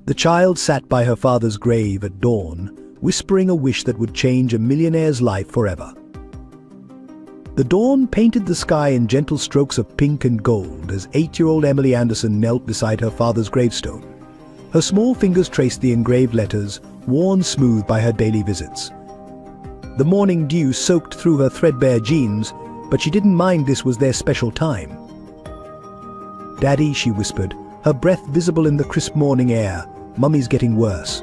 The child sat by her father's grave at dawn, whispering a wish that would change a millionaire's life forever. The dawn painted the sky in gentle strokes of pink and gold as 8-year-old Emily Anderson knelt beside her father's gravestone. Her small fingers traced the engraved letters, worn smooth by her daily visits. The morning dew soaked through her threadbare jeans, but she didn't mind. This was their special time. "Daddy," she whispered, her breath visible in the crisp morning air, "Mummy's getting worse."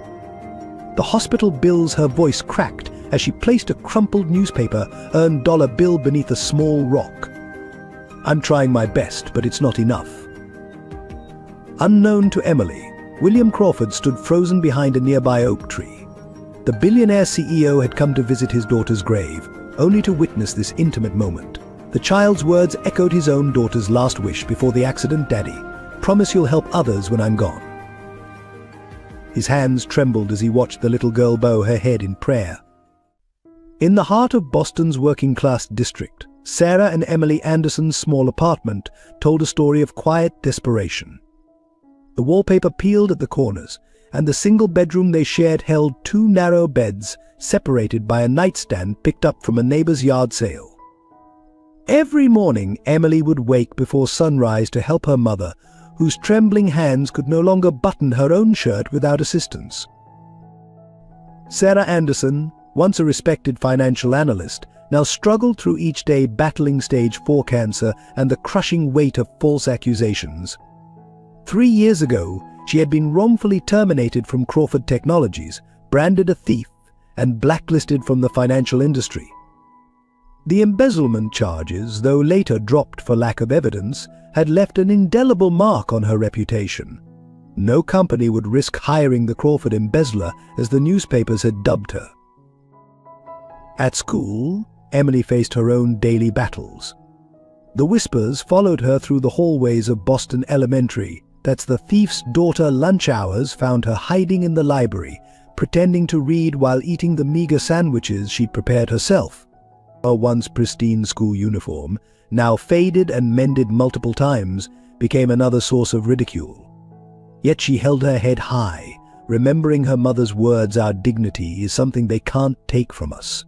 The hospital bills, her voice cracked as she placed a crumpled newspaper earned dollar bill beneath a small rock. "I'm trying my best, but it's not enough." Unknown to Emily, William Crawford stood frozen behind a nearby oak tree. The billionaire CEO had come to visit his daughter's grave, only to witness this intimate moment. The child's words echoed his own daughter's last wish before the accident. "Daddy, promise you'll help others when I'm gone." His hands trembled as he watched the little girl bow her head in prayer. In the heart of Boston's working-class district, Sarah and Emily Anderson's small apartment told a story of quiet desperation. The wallpaper peeled at the corners, and the single bedroom they shared held 2 narrow beds separated by a nightstand picked up from a neighbor's yard sale. Every morning, Emily would wake before sunrise to help her mother, whose trembling hands could no longer button her own shirt without assistance. Sarah Anderson, once a respected financial analyst, now struggled through each day battling stage 4 cancer and the crushing weight of false accusations. 3 years ago, she had been wrongfully terminated from Crawford Technologies, branded a thief, and blacklisted from the financial industry. The embezzlement charges, though later dropped for lack of evidence, had left an indelible mark on her reputation. No company would risk hiring the Crawford embezzler, as the newspapers had dubbed her. At school, Emily faced her own daily battles. The whispers followed her through the hallways of Boston Elementary. That's the thief's daughter. Lunch hours found her hiding in the library, pretending to read while eating the meager sandwiches she'd prepared herself. Her once pristine school uniform, now faded and mended multiple times, became another source of ridicule. Yet she held her head high, remembering her mother's words, "Our dignity is something they can't take from us."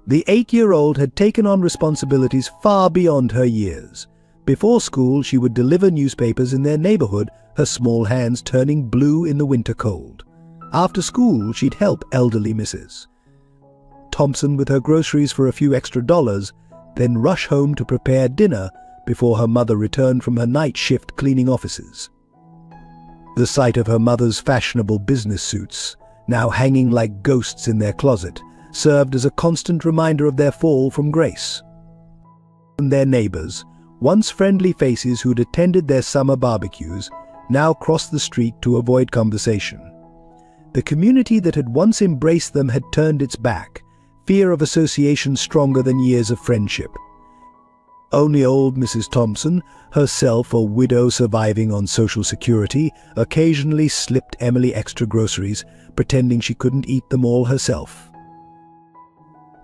The 8-year-old had taken on responsibilities far beyond her years. Before school, she would deliver newspapers in their neighborhood, her small hands turning blue in the winter cold. After school, she'd help elderly Mrs. Thompson with her groceries for a few extra dollars, then rush home to prepare dinner before her mother returned from her night shift cleaning offices. The sight of her mother's fashionable business suits, now hanging like ghosts in their closet, served as a constant reminder of their fall from grace. And their neighbors, once friendly faces who'd attended their summer barbecues, now crossed the street to avoid conversation. The community that had once embraced them had turned its back, fear of association stronger than years of friendship. Only old Mrs. Thompson, herself a widow surviving on Social Security, occasionally slipped Emily extra groceries, pretending she couldn't eat them all herself.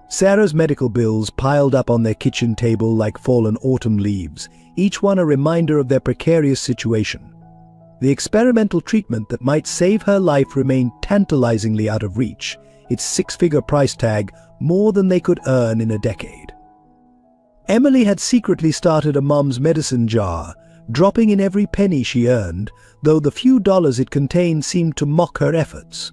Sarah's medical bills piled up on their kitchen table like fallen autumn leaves, each one a reminder of their precarious situation. The experimental treatment that might save her life remained tantalizingly out of reach, its 6-figure price tag more than they could earn in a decade. Emily had secretly started a mom's medicine jar, dropping in every penny she earned, though the few dollars it contained seemed to mock her efforts.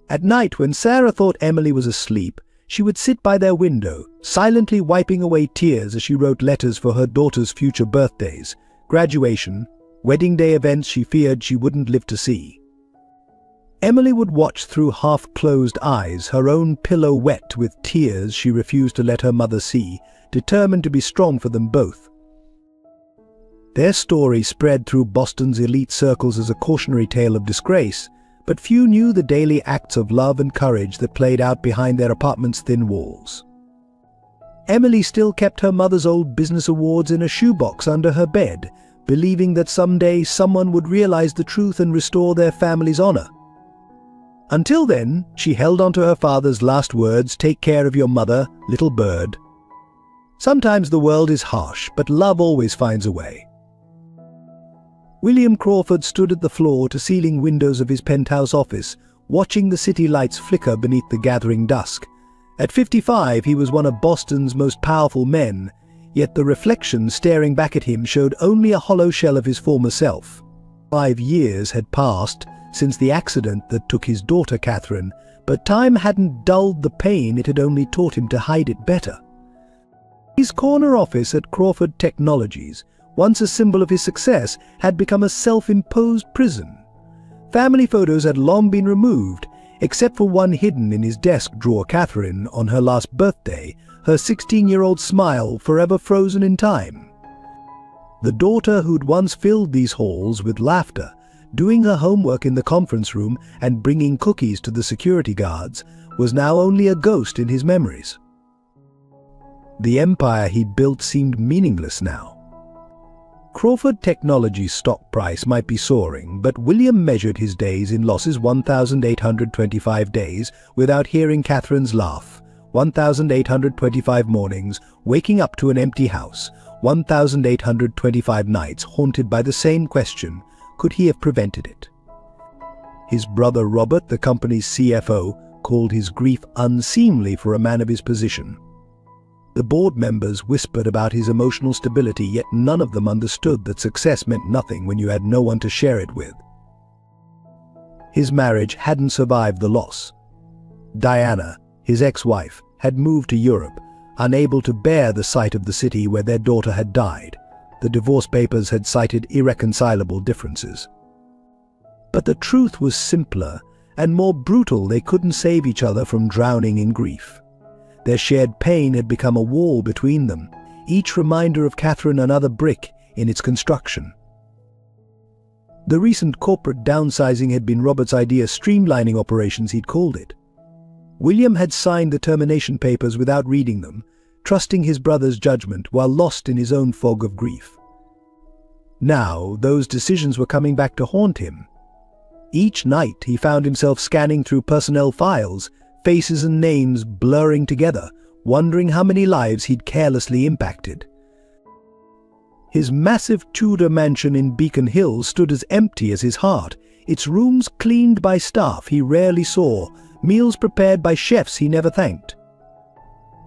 At night, when Sarah thought Emily was asleep, she would sit by their window, silently wiping away tears as she wrote letters for her daughter's future birthdays, graduation, wedding day events she feared she wouldn't live to see. Emily would watch through half-closed eyes, her own pillow wet with tears she refused to let her mother see, determined to be strong for them both. Their story spread through Boston's elite circles as a cautionary tale of disgrace, but few knew the daily acts of love and courage that played out behind their apartment's thin walls. Emily still kept her mother's old business awards in a shoebox under her bed, believing that someday someone would realize the truth and restore their family's honor. Until then, she held on to her father's last words, "Take care of your mother, little bird." Sometimes the world is harsh, but love always finds a way. William Crawford stood at the floor-to-ceiling windows of his penthouse office, watching the city lights flicker beneath the gathering dusk. At 55, he was one of Boston's most powerful men, yet the reflection staring back at him showed only a hollow shell of his former self. 5 years had passed since the accident that took his daughter Catherine, but time hadn't dulled the pain, it had only taught him to hide it better. His corner office at Crawford Technologies, once a symbol of his success, had become a self-imposed prison. Family photos had long been removed, except for one hidden in his desk drawer. Catherine, on her last birthday, her 16-year-old smile forever frozen in time. The daughter who'd once filled these halls with laughter, doing her homework in the conference room and bringing cookies to the security guards, was now only a ghost in his memories. The empire he'd built seemed meaningless now. Crawford Technologies' stock price might be soaring, but William measured his days in losses: 1,825 days without hearing Catherine's laugh, 1,825 mornings waking up to an empty house, 1,825 nights haunted by the same question: could he have prevented it? His brother Robert, the company's CFO, called his grief unseemly for a man of his position. The board members whispered about his emotional stability, yet none of them understood that success meant nothing when you had no one to share it with. His marriage hadn't survived the loss. Diana, his ex-wife, had moved to Europe, unable to bear the sight of the city where their daughter had died. The divorce papers had cited irreconcilable differences. But the truth was simpler and more brutal. They couldn't save each other from drowning in grief. Their shared pain had become a wall between them, each reminder of Catherine another brick in its construction. The recent corporate downsizing had been Robert's idea, streamlining operations, he'd called it. William had signed the termination papers without reading them, trusting his brother's judgment while lost in his own fog of grief. Now, those decisions were coming back to haunt him. Each night he found himself scanning through personnel files, faces and names blurring together, wondering how many lives he'd carelessly impacted. His massive Tudor mansion in Beacon Hill stood as empty as his heart, its rooms cleaned by staff he rarely saw, meals prepared by chefs he never thanked.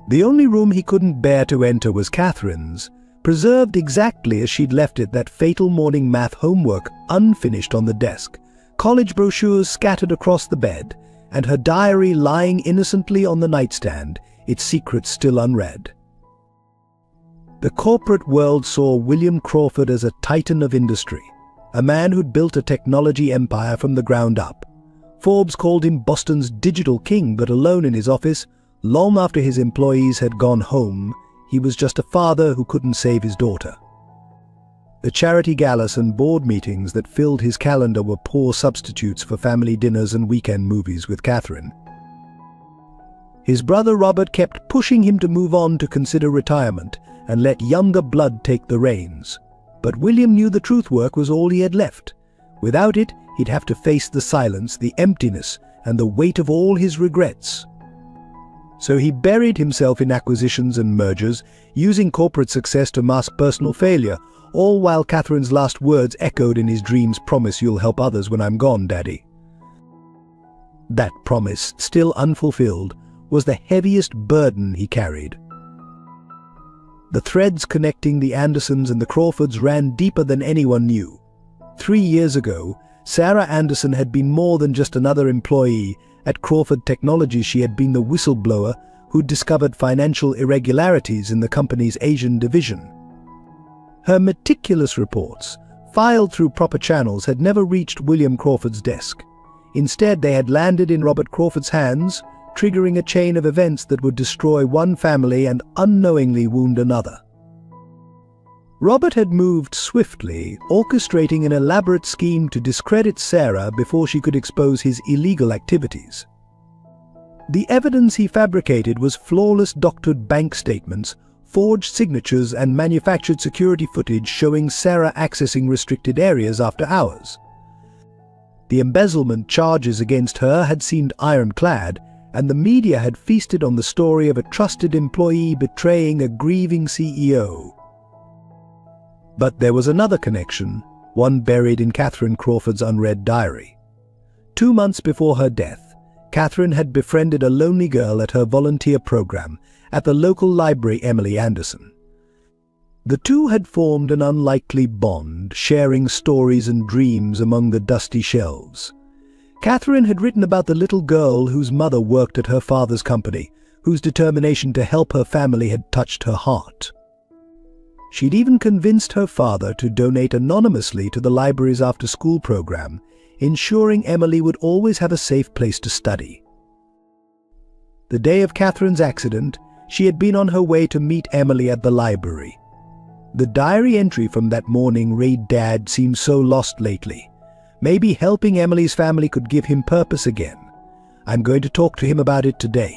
The only room he couldn't bear to enter was Catherine's, preserved exactly as she'd left it, that fatal morning math homework unfinished on the desk, college brochures scattered across the bed, and her diary lying innocently on the nightstand, its secrets still unread. The corporate world saw William Crawford as a titan of industry, a man who'd built a technology empire from the ground up. Forbes called him Boston's digital king, but alone in his office, long after his employees had gone home, he was just a father who couldn't save his daughter. The charity galas and board meetings that filled his calendar were poor substitutes for family dinners and weekend movies with Catherine. His brother Robert kept pushing him to move on, to consider retirement and let younger blood take the reins. But William knew the truth: work was all he had left. Without it, he'd have to face the silence, the emptiness, and the weight of all his regrets. So he buried himself in acquisitions and mergers, using corporate success to mask personal failure, all while Catherine's last words echoed in his dreams: "Promise you'll help others when I'm gone, Daddy." That promise, still unfulfilled, was the heaviest burden he carried. The threads connecting the Andersons and the Crawfords ran deeper than anyone knew. 3 years ago, Sarah Anderson had been more than just another employee at Crawford Technologies. She had been the whistleblower who discovered financial irregularities in the company's Asian division. Her meticulous reports, filed through proper channels, had never reached William Crawford's desk. Instead, they had landed in Robert Crawford's hands, triggering a chain of events that would destroy one family and unknowingly wound another. Robert had moved swiftly, orchestrating an elaborate scheme to discredit Sarah before she could expose his illegal activities. The evidence he fabricated was flawless doctored bank statements, forged signatures, and manufactured security footage showing Sarah accessing restricted areas after hours. The embezzlement charges against her had seemed ironclad, and the media had feasted on the story of a trusted employee betraying a grieving CEO. But there was another connection, one buried in Catherine Crawford's unread diary. 2 months before her death, Catherine had befriended a lonely girl at her volunteer program at the local library, Emily Anderson. The two had formed an unlikely bond, sharing stories and dreams among the dusty shelves. Catherine had written about the little girl whose mother worked at her father's company, whose determination to help her family had touched her heart. She'd even convinced her father to donate anonymously to the library's after-school program, ensuring Emily would always have a safe place to study. The day of Catherine's accident, she had been on her way to meet Emily at the library. The diary entry from that morning read, "Dad seems so lost lately. Maybe helping Emily's family could give him purpose again. I'm going to talk to him about it today."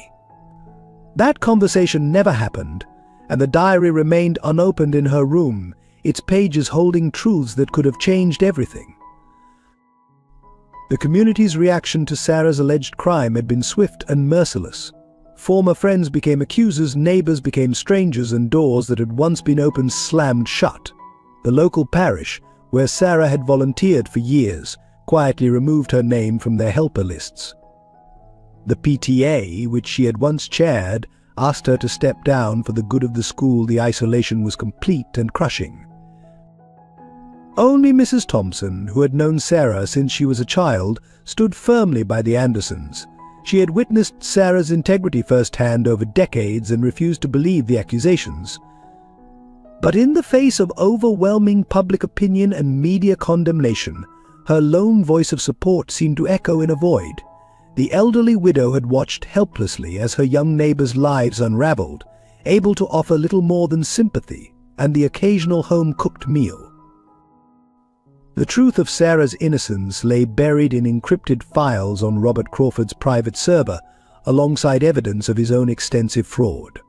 That conversation never happened, and the diary remained unopened in her room, its pages holding truths that could have changed everything. The community's reaction to Sarah's alleged crime had been swift and merciless. Former friends became accusers, neighbors became strangers, and doors that had once been open slammed shut. The local parish, where Sarah had volunteered for years, quietly removed her name from their helper lists. The PTA, which she had once chaired, asked her to step down. For the good of the school, the isolation was complete and crushing. Only Mrs. Thompson, who had known Sarah since she was a child, stood firmly by the Andersons. She had witnessed Sarah's integrity firsthand over decades and refused to believe the accusations. But in the face of overwhelming public opinion and media condemnation, her lone voice of support seemed to echo in a void. The elderly widow had watched helplessly as her young neighbors' lives unraveled, able to offer little more than sympathy and the occasional home-cooked meal. The truth of Sarah's innocence lay buried in encrypted files on Robert Crawford's private server, alongside evidence of his own extensive fraud.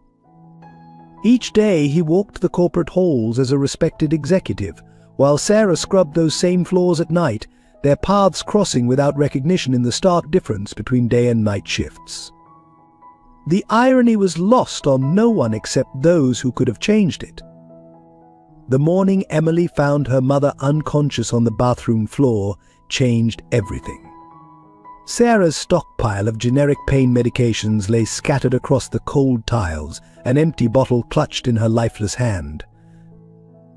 Each day he walked the corporate halls as a respected executive, while Sarah scrubbed those same floors at night, their paths crossing without recognition in the stark difference between day and night shifts. The irony was lost on no one except those who could have changed it. The morning Emily found her mother unconscious on the bathroom floor changed everything. Sarah's stockpile of generic pain medications lay scattered across the cold tiles, an empty bottle clutched in her lifeless hand.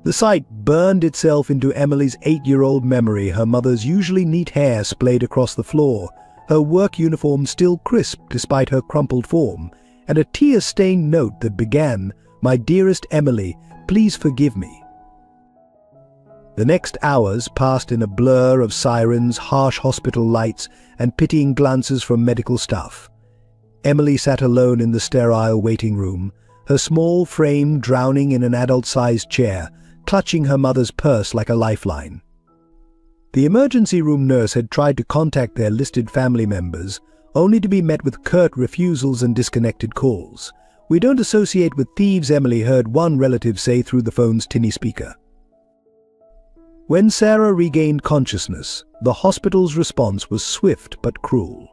The sight burned itself into Emily's 8-year-old memory, her mother's usually neat hair splayed across the floor, her work uniform still crisp despite her crumpled form, and a tear-stained note that began, "My dearest Emily, please forgive me." The next hours passed in a blur of sirens, harsh hospital lights, and pitying glances from medical staff. Emily sat alone in the sterile waiting room, her small frame drowning in an adult-sized chair, clutching her mother's purse like a lifeline. The emergency room nurse had tried to contact their listed family members, only to be met with curt refusals and disconnected calls. "We don't associate with thieves," Emily heard one relative say through the phone's tinny speaker. When Sarah regained consciousness, the hospital's response was swift but cruel.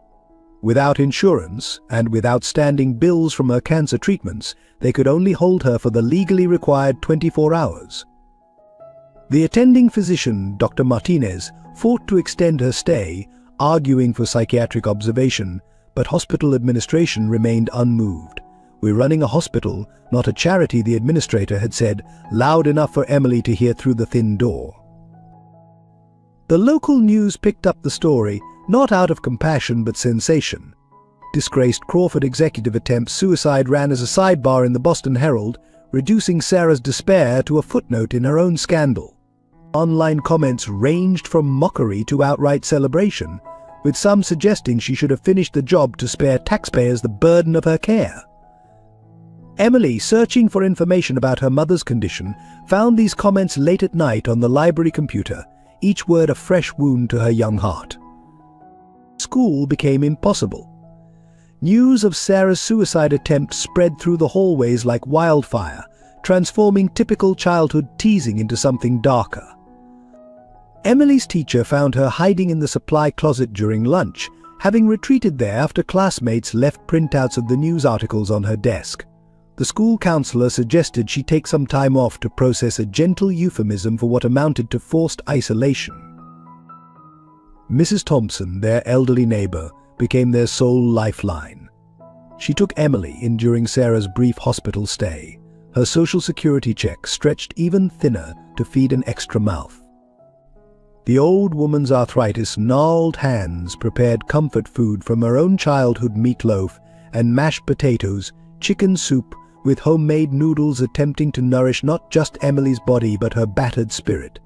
Without insurance, and with outstanding bills from her cancer treatments, they could only hold her for the legally required 24 hours. The attending physician, Dr. Martinez, fought to extend her stay, arguing for psychiatric observation, but hospital administration remained unmoved. "We're running a hospital, not a charity," the administrator had said, loud enough for Emily to hear through the thin door. The local news picked up the story, not out of compassion but sensation. Disgraced Crawford executive attempts suicide ran as a sidebar in the Boston Herald, reducing Sarah's despair to a footnote in her own scandal. Online comments ranged from mockery to outright celebration, with some suggesting she should have finished the job to spare taxpayers the burden of her care. Emily, searching for information about her mother's condition, found these comments late at night on the library computer, each word a fresh wound to her young heart. School became impossible. News of Sarah's suicide attempt spread through the hallways like wildfire, transforming typical childhood teasing into something darker. Emily's teacher found her hiding in the supply closet during lunch, having retreated there after classmates left printouts of the news articles on her desk. The school counselor suggested she take some time off to process, a gentle euphemism for what amounted to forced isolation. Mrs. Thompson, their elderly neighbor, became their sole lifeline. She took Emily in during Sarah's brief hospital stay, her social security check stretched even thinner to feed an extra mouth. The old woman's arthritis gnarled hands prepared comfort food from her own childhood: meatloaf and mashed potatoes, chicken soup, with homemade noodles attempting to nourish not just Emily's body but her battered spirit.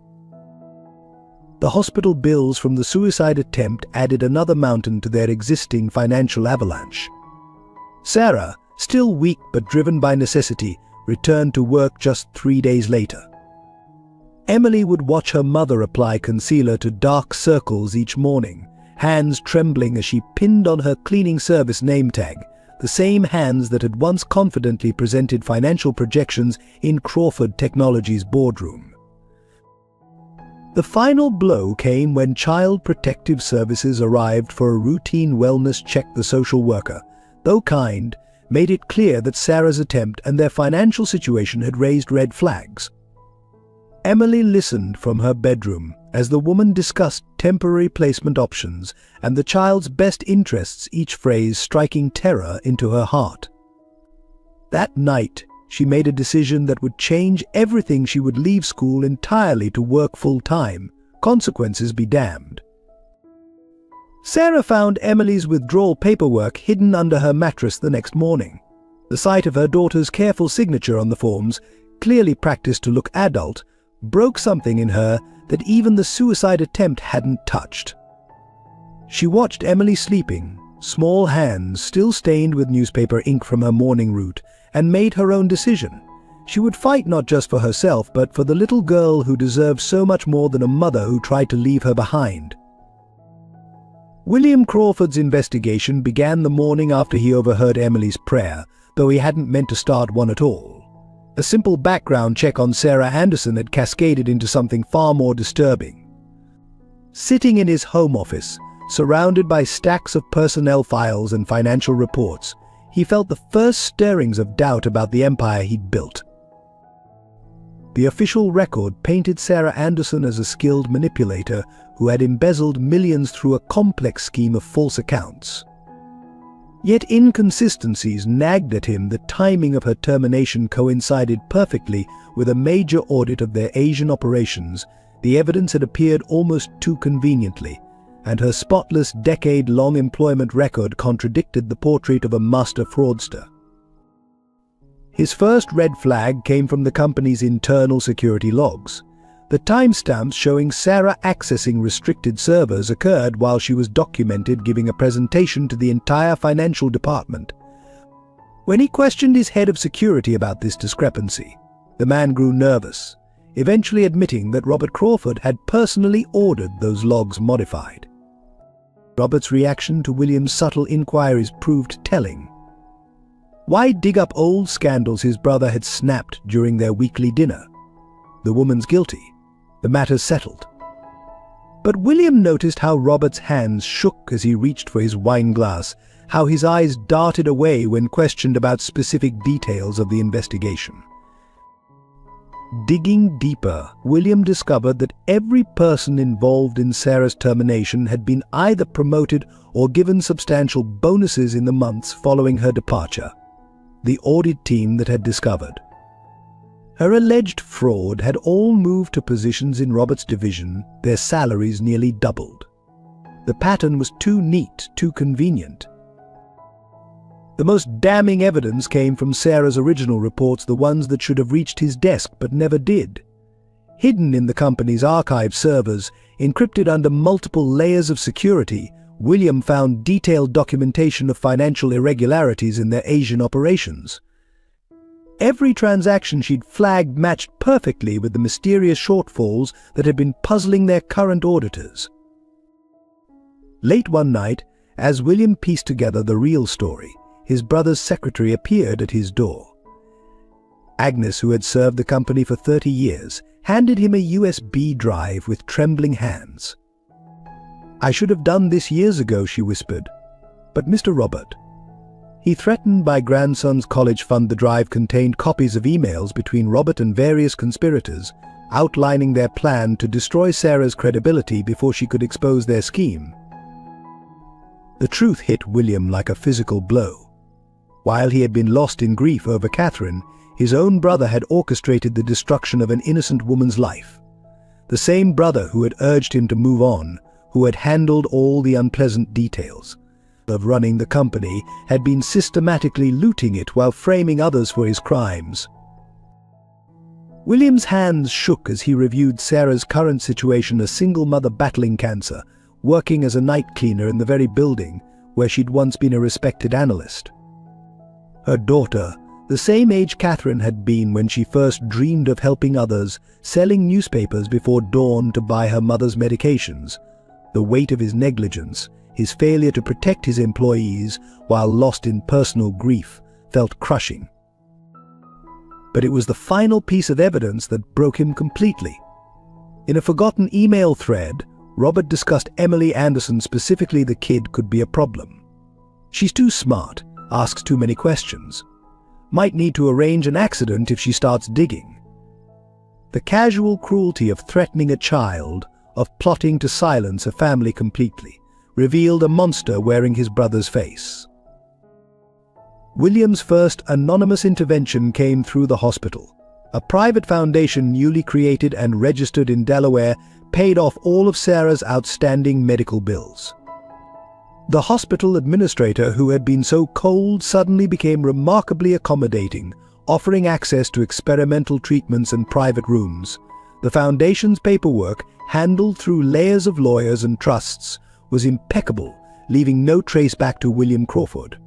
The hospital bills from the suicide attempt added another mountain to their existing financial avalanche. Sarah, still weak but driven by necessity, returned to work just 3 days later. Emily would watch her mother apply concealer to dark circles each morning, hands trembling as she pinned on her cleaning service name tag, the same hands that had once confidently presented financial projections in Crawford Technologies' boardroom. The final blow came when Child Protective Services arrived for a routine wellness check. The social worker, though kind, made it clear that Sarah's attempt and their financial situation had raised red flags. Emily listened from her bedroom as the woman discussed temporary placement options and the child's best interests, each phrase striking terror into her heart. That night, she made a decision that would change everything. She would leave school entirely to work full-time, consequences be damned. Sarah found Emily's withdrawal paperwork hidden under her mattress the next morning. The sight of her daughter's careful signature on the forms, clearly practiced to look adult, broke something in her that even the suicide attempt hadn't touched. She watched Emily sleeping, small hands still stained with newspaper ink from her morning route, and made her own decision. She would fight not just for herself but for the little girl who deserved so much more than a mother who tried to leave her behind. William Crawford's investigation began the morning after he overheard Emily's prayer, though he hadn't meant to start one at all. A simple background check on Sarah Anderson had cascaded into something far more disturbing. Sitting in his home office, surrounded by stacks of personnel files and financial reports, he felt the first stirrings of doubt about the empire he'd built. The official record painted Sarah Anderson as a skilled manipulator who had embezzled millions through a complex scheme of false accounts. Yet inconsistencies nagged at him. The timing of her termination coincided perfectly with a major audit of their Asian operations. The evidence had appeared almost too conveniently, and her spotless decade-long employment record contradicted the portrait of a master fraudster. His first red flag came from the company's internal security logs. The timestamps showing Sarah accessing restricted servers occurred while she was documented giving a presentation to the entire financial department. When he questioned his head of security about this discrepancy, the man grew nervous, eventually admitting that Robert Crawford had personally ordered those logs modified. Robert's reaction to William's subtle inquiries proved telling. Why dig up old scandals his brother had snapped during their weekly dinner? The woman's guilty. The matter's settled. But William noticed how Robert's hands shook as he reached for his wine glass, how his eyes darted away when questioned about specific details of the investigation. Digging deeper, William discovered that every person involved in Sarah's termination had been either promoted or given substantial bonuses in the months following her departure. The audit team that had discovered her alleged fraud had all moved to positions in Robert's division, their salaries nearly doubled. The pattern was too neat, too convenient. The most damning evidence came from Sarah's original reports, the ones that should have reached his desk but never did. Hidden in the company's archive servers, encrypted under multiple layers of security, William found detailed documentation of financial irregularities in their Asian operations. Every transaction she'd flagged matched perfectly with the mysterious shortfalls that had been puzzling their current auditors. Late one night, as William pieced together the real story, his brother's secretary appeared at his door. Agnes, who had served the company for 30 years, handed him a USB drive with trembling hands. "I should have done this years ago," she whispered. "But Mr. Robert." He threatened by grandson's college fund. The drive contained copies of emails between Robert and various conspirators, outlining their plan to destroy Sarah's credibility before she could expose their scheme. The truth hit William like a physical blow. While he had been lost in grief over Catherine, his own brother had orchestrated the destruction of an innocent woman's life. The same brother who had urged him to move on, who had handled all the unpleasant details of running the company, had been systematically looting it while framing others for his crimes. William's hands shook as he reviewed Sarah's current situation, a single mother battling cancer, working as a night cleaner in the very building where she'd once been a respected analyst. Her daughter, the same age Catherine had been when she first dreamed of helping others, selling newspapers before dawn to buy her mother's medications. The weight of his negligence, his failure to protect his employees while lost in personal grief, felt crushing. But it was the final piece of evidence that broke him completely. In a forgotten email thread, Robert discussed Emily Anderson. Specifically, the kid could be a problem. She's too smart, asks too many questions. Might need to arrange an accident if she starts digging. The casual cruelty of threatening a child, of plotting to silence a family completely, revealed a monster wearing his brother's face. William's first anonymous intervention came through the hospital. A private foundation newly created and registered in Delaware paid off all of Sarah's outstanding medical bills. The hospital administrator, who had been so cold, suddenly became remarkably accommodating, offering access to experimental treatments and private rooms. The foundation's paperwork, handled through layers of lawyers and trusts, was impeccable, leaving no trace back to William Crawford.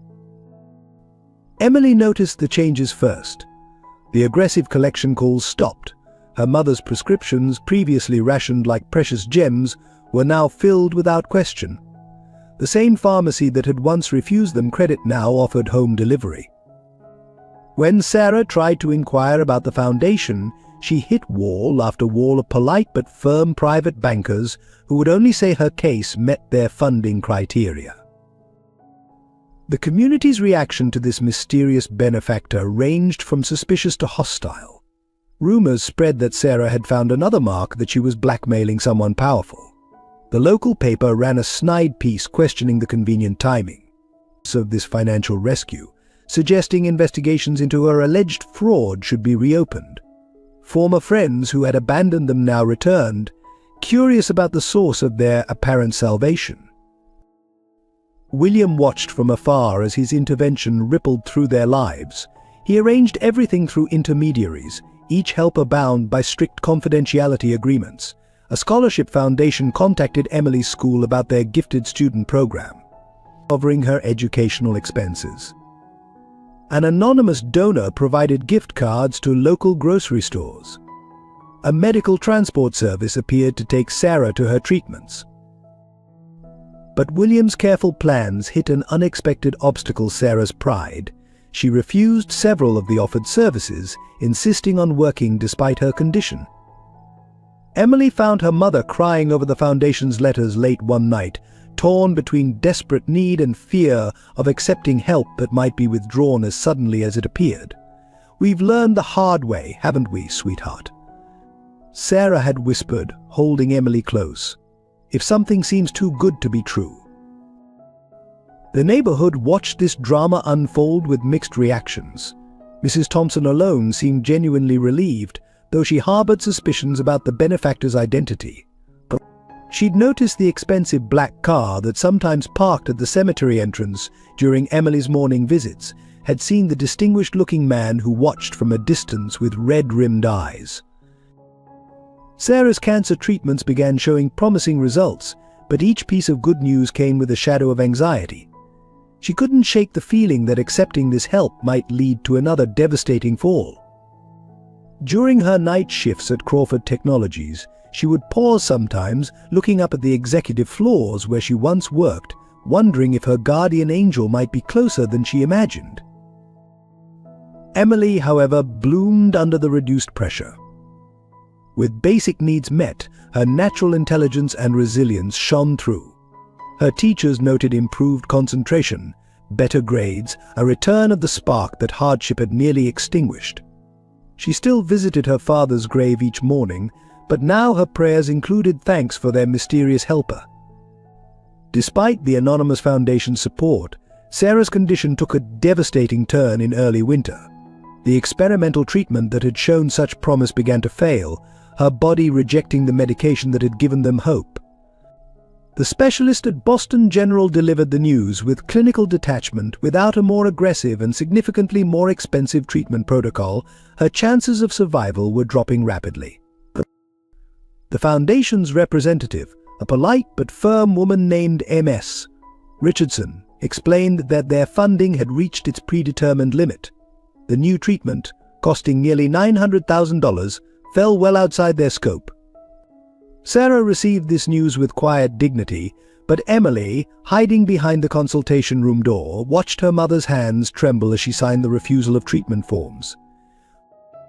Emily noticed the changes first. The aggressive collection calls stopped. Her mother's prescriptions, previously rationed like precious gems, were now filled without question. The same pharmacy that had once refused them credit now offered home delivery. When Sarah tried to inquire about the foundation, she hit wall after wall of polite but firm private bankers who would only say her case met their funding criteria. The community's reaction to this mysterious benefactor ranged from suspicious to hostile. Rumors spread that Sarah had found another mark, that she was blackmailing someone powerful. The local paper ran a snide piece questioning the convenient timing of this financial rescue, suggesting investigations into her alleged fraud should be reopened. Former friends who had abandoned them now returned, curious about the source of their apparent salvation. William watched from afar as his intervention rippled through their lives. He arranged everything through intermediaries, each helper bound by strict confidentiality agreements. A scholarship foundation contacted Emily's school about their gifted student program, covering her educational expenses. An anonymous donor provided gift cards to local grocery stores. A medical transport service appeared to take Sarah to her treatments. But William's careful plans hit an unexpected obstacle: Sarah's pride. She refused several of the offered services, insisting on working despite her condition. Emily found her mother crying over the foundation's letters late one night, torn between desperate need and fear of accepting help that might be withdrawn as suddenly as it appeared. "We've learned the hard way, haven't we, sweetheart?" Sarah had whispered, holding Emily close. "If something seems too good to be true." The neighborhood watched this drama unfold with mixed reactions. Mrs. Thompson alone seemed genuinely relieved, though she harbored suspicions about the benefactor's identity. She'd noticed the expensive black car that sometimes parked at the cemetery entrance during Emily's morning visits, had seen the distinguished-looking man who watched from a distance with red-rimmed eyes. Sarah's cancer treatments began showing promising results, but each piece of good news came with a shadow of anxiety. She couldn't shake the feeling that accepting this help might lead to another devastating fall. During her night shifts at Crawford Technologies, she would pause sometimes, looking up at the executive floors where she once worked, wondering if her guardian angel might be closer than she imagined. Emily, however, bloomed under the reduced pressure. With basic needs met, her natural intelligence and resilience shone through. Her teachers noted improved concentration, better grades, a return of the spark that hardship had nearly extinguished. She still visited her father's grave each morning, but now her prayers included thanks for their mysterious helper. Despite the anonymous foundation's support, Sarah's condition took a devastating turn in early winter. The experimental treatment that had shown such promise began to fail, her body rejecting the medication that had given them hope. The specialist at Boston General delivered the news with clinical detachment. Without a more aggressive and significantly more expensive treatment protocol, her chances of survival were dropping rapidly. The Foundation's representative, a polite but firm woman named M.S. Richardson, explained that their funding had reached its predetermined limit. The new treatment, costing nearly $900,000, fell well outside their scope. Sarah received this news with quiet dignity, but Emily, hiding behind the consultation room door, watched her mother's hands tremble as she signed the refusal of treatment forms.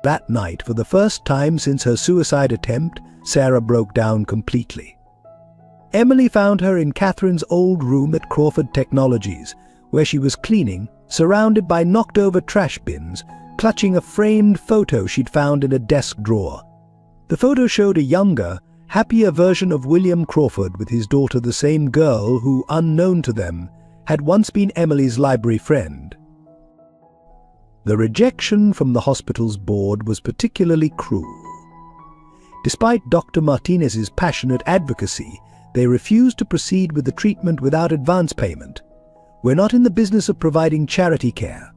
That night, for the first time since her suicide attempt, Sarah broke down completely. Emily found her in Catherine's old room at Crawford Technologies, where she was cleaning, surrounded by knocked-over trash bins, clutching a framed photo she'd found in a desk drawer. The photo showed a younger, happier version of William Crawford with his daughter, the same girl who, unknown to them, had once been Emily's library friend. The rejection from the hospital's board was particularly cruel. Despite Dr. Martinez's passionate advocacy, they refused to proceed with the treatment without advance payment. "We're not in the business of providing charity care,"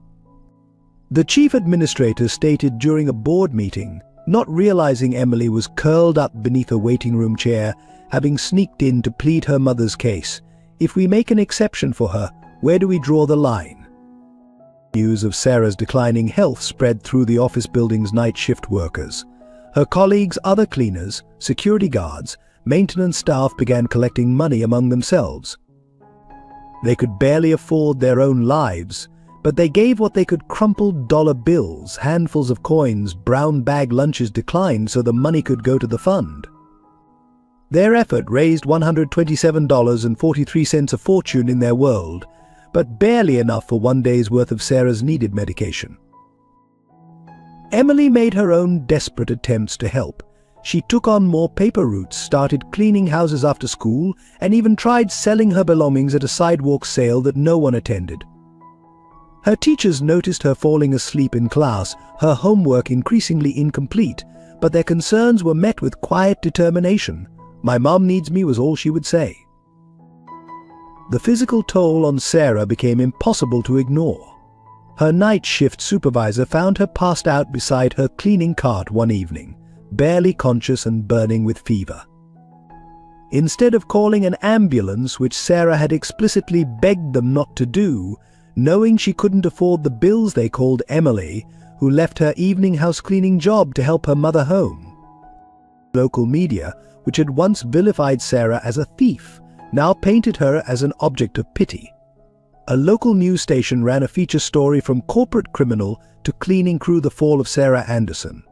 the chief administrator stated during a board meeting, not realizing Emily was curled up beneath a waiting room chair, having sneaked in to plead her mother's case. "If we make an exception for her, where do we draw the line?" News of Sarah's declining health spread through the office building's night shift workers. Her colleagues, other cleaners, security guards, maintenance staff began collecting money among themselves. They could barely afford their own lives, but they gave what they could: crumpled dollar bills, handfuls of coins. Brown bag lunches declined so the money could go to the fund. Their effort raised $127.43, a fortune in their world, but barely enough for one day's worth of Sarah's needed medication. Emily made her own desperate attempts to help. She took on more paper routes, started cleaning houses after school, and even tried selling her belongings at a sidewalk sale that no one attended. Her teachers noticed her falling asleep in class, her homework increasingly incomplete, but their concerns were met with quiet determination. "My mom needs me," was all she would say. The physical toll on Sarah became impossible to ignore. Her night shift supervisor found her passed out beside her cleaning cart one evening, barely conscious and burning with fever. Instead of calling an ambulance, which Sarah had explicitly begged them not to do, knowing she couldn't afford the bills, they called Emily, who left her evening house cleaning job to help her mother home. Local media, which had once vilified Sarah as a thief, now painted her as an object of pity. A local news station ran a feature story from corporate criminal to cleaning crew: the fall of Sarah Anderson.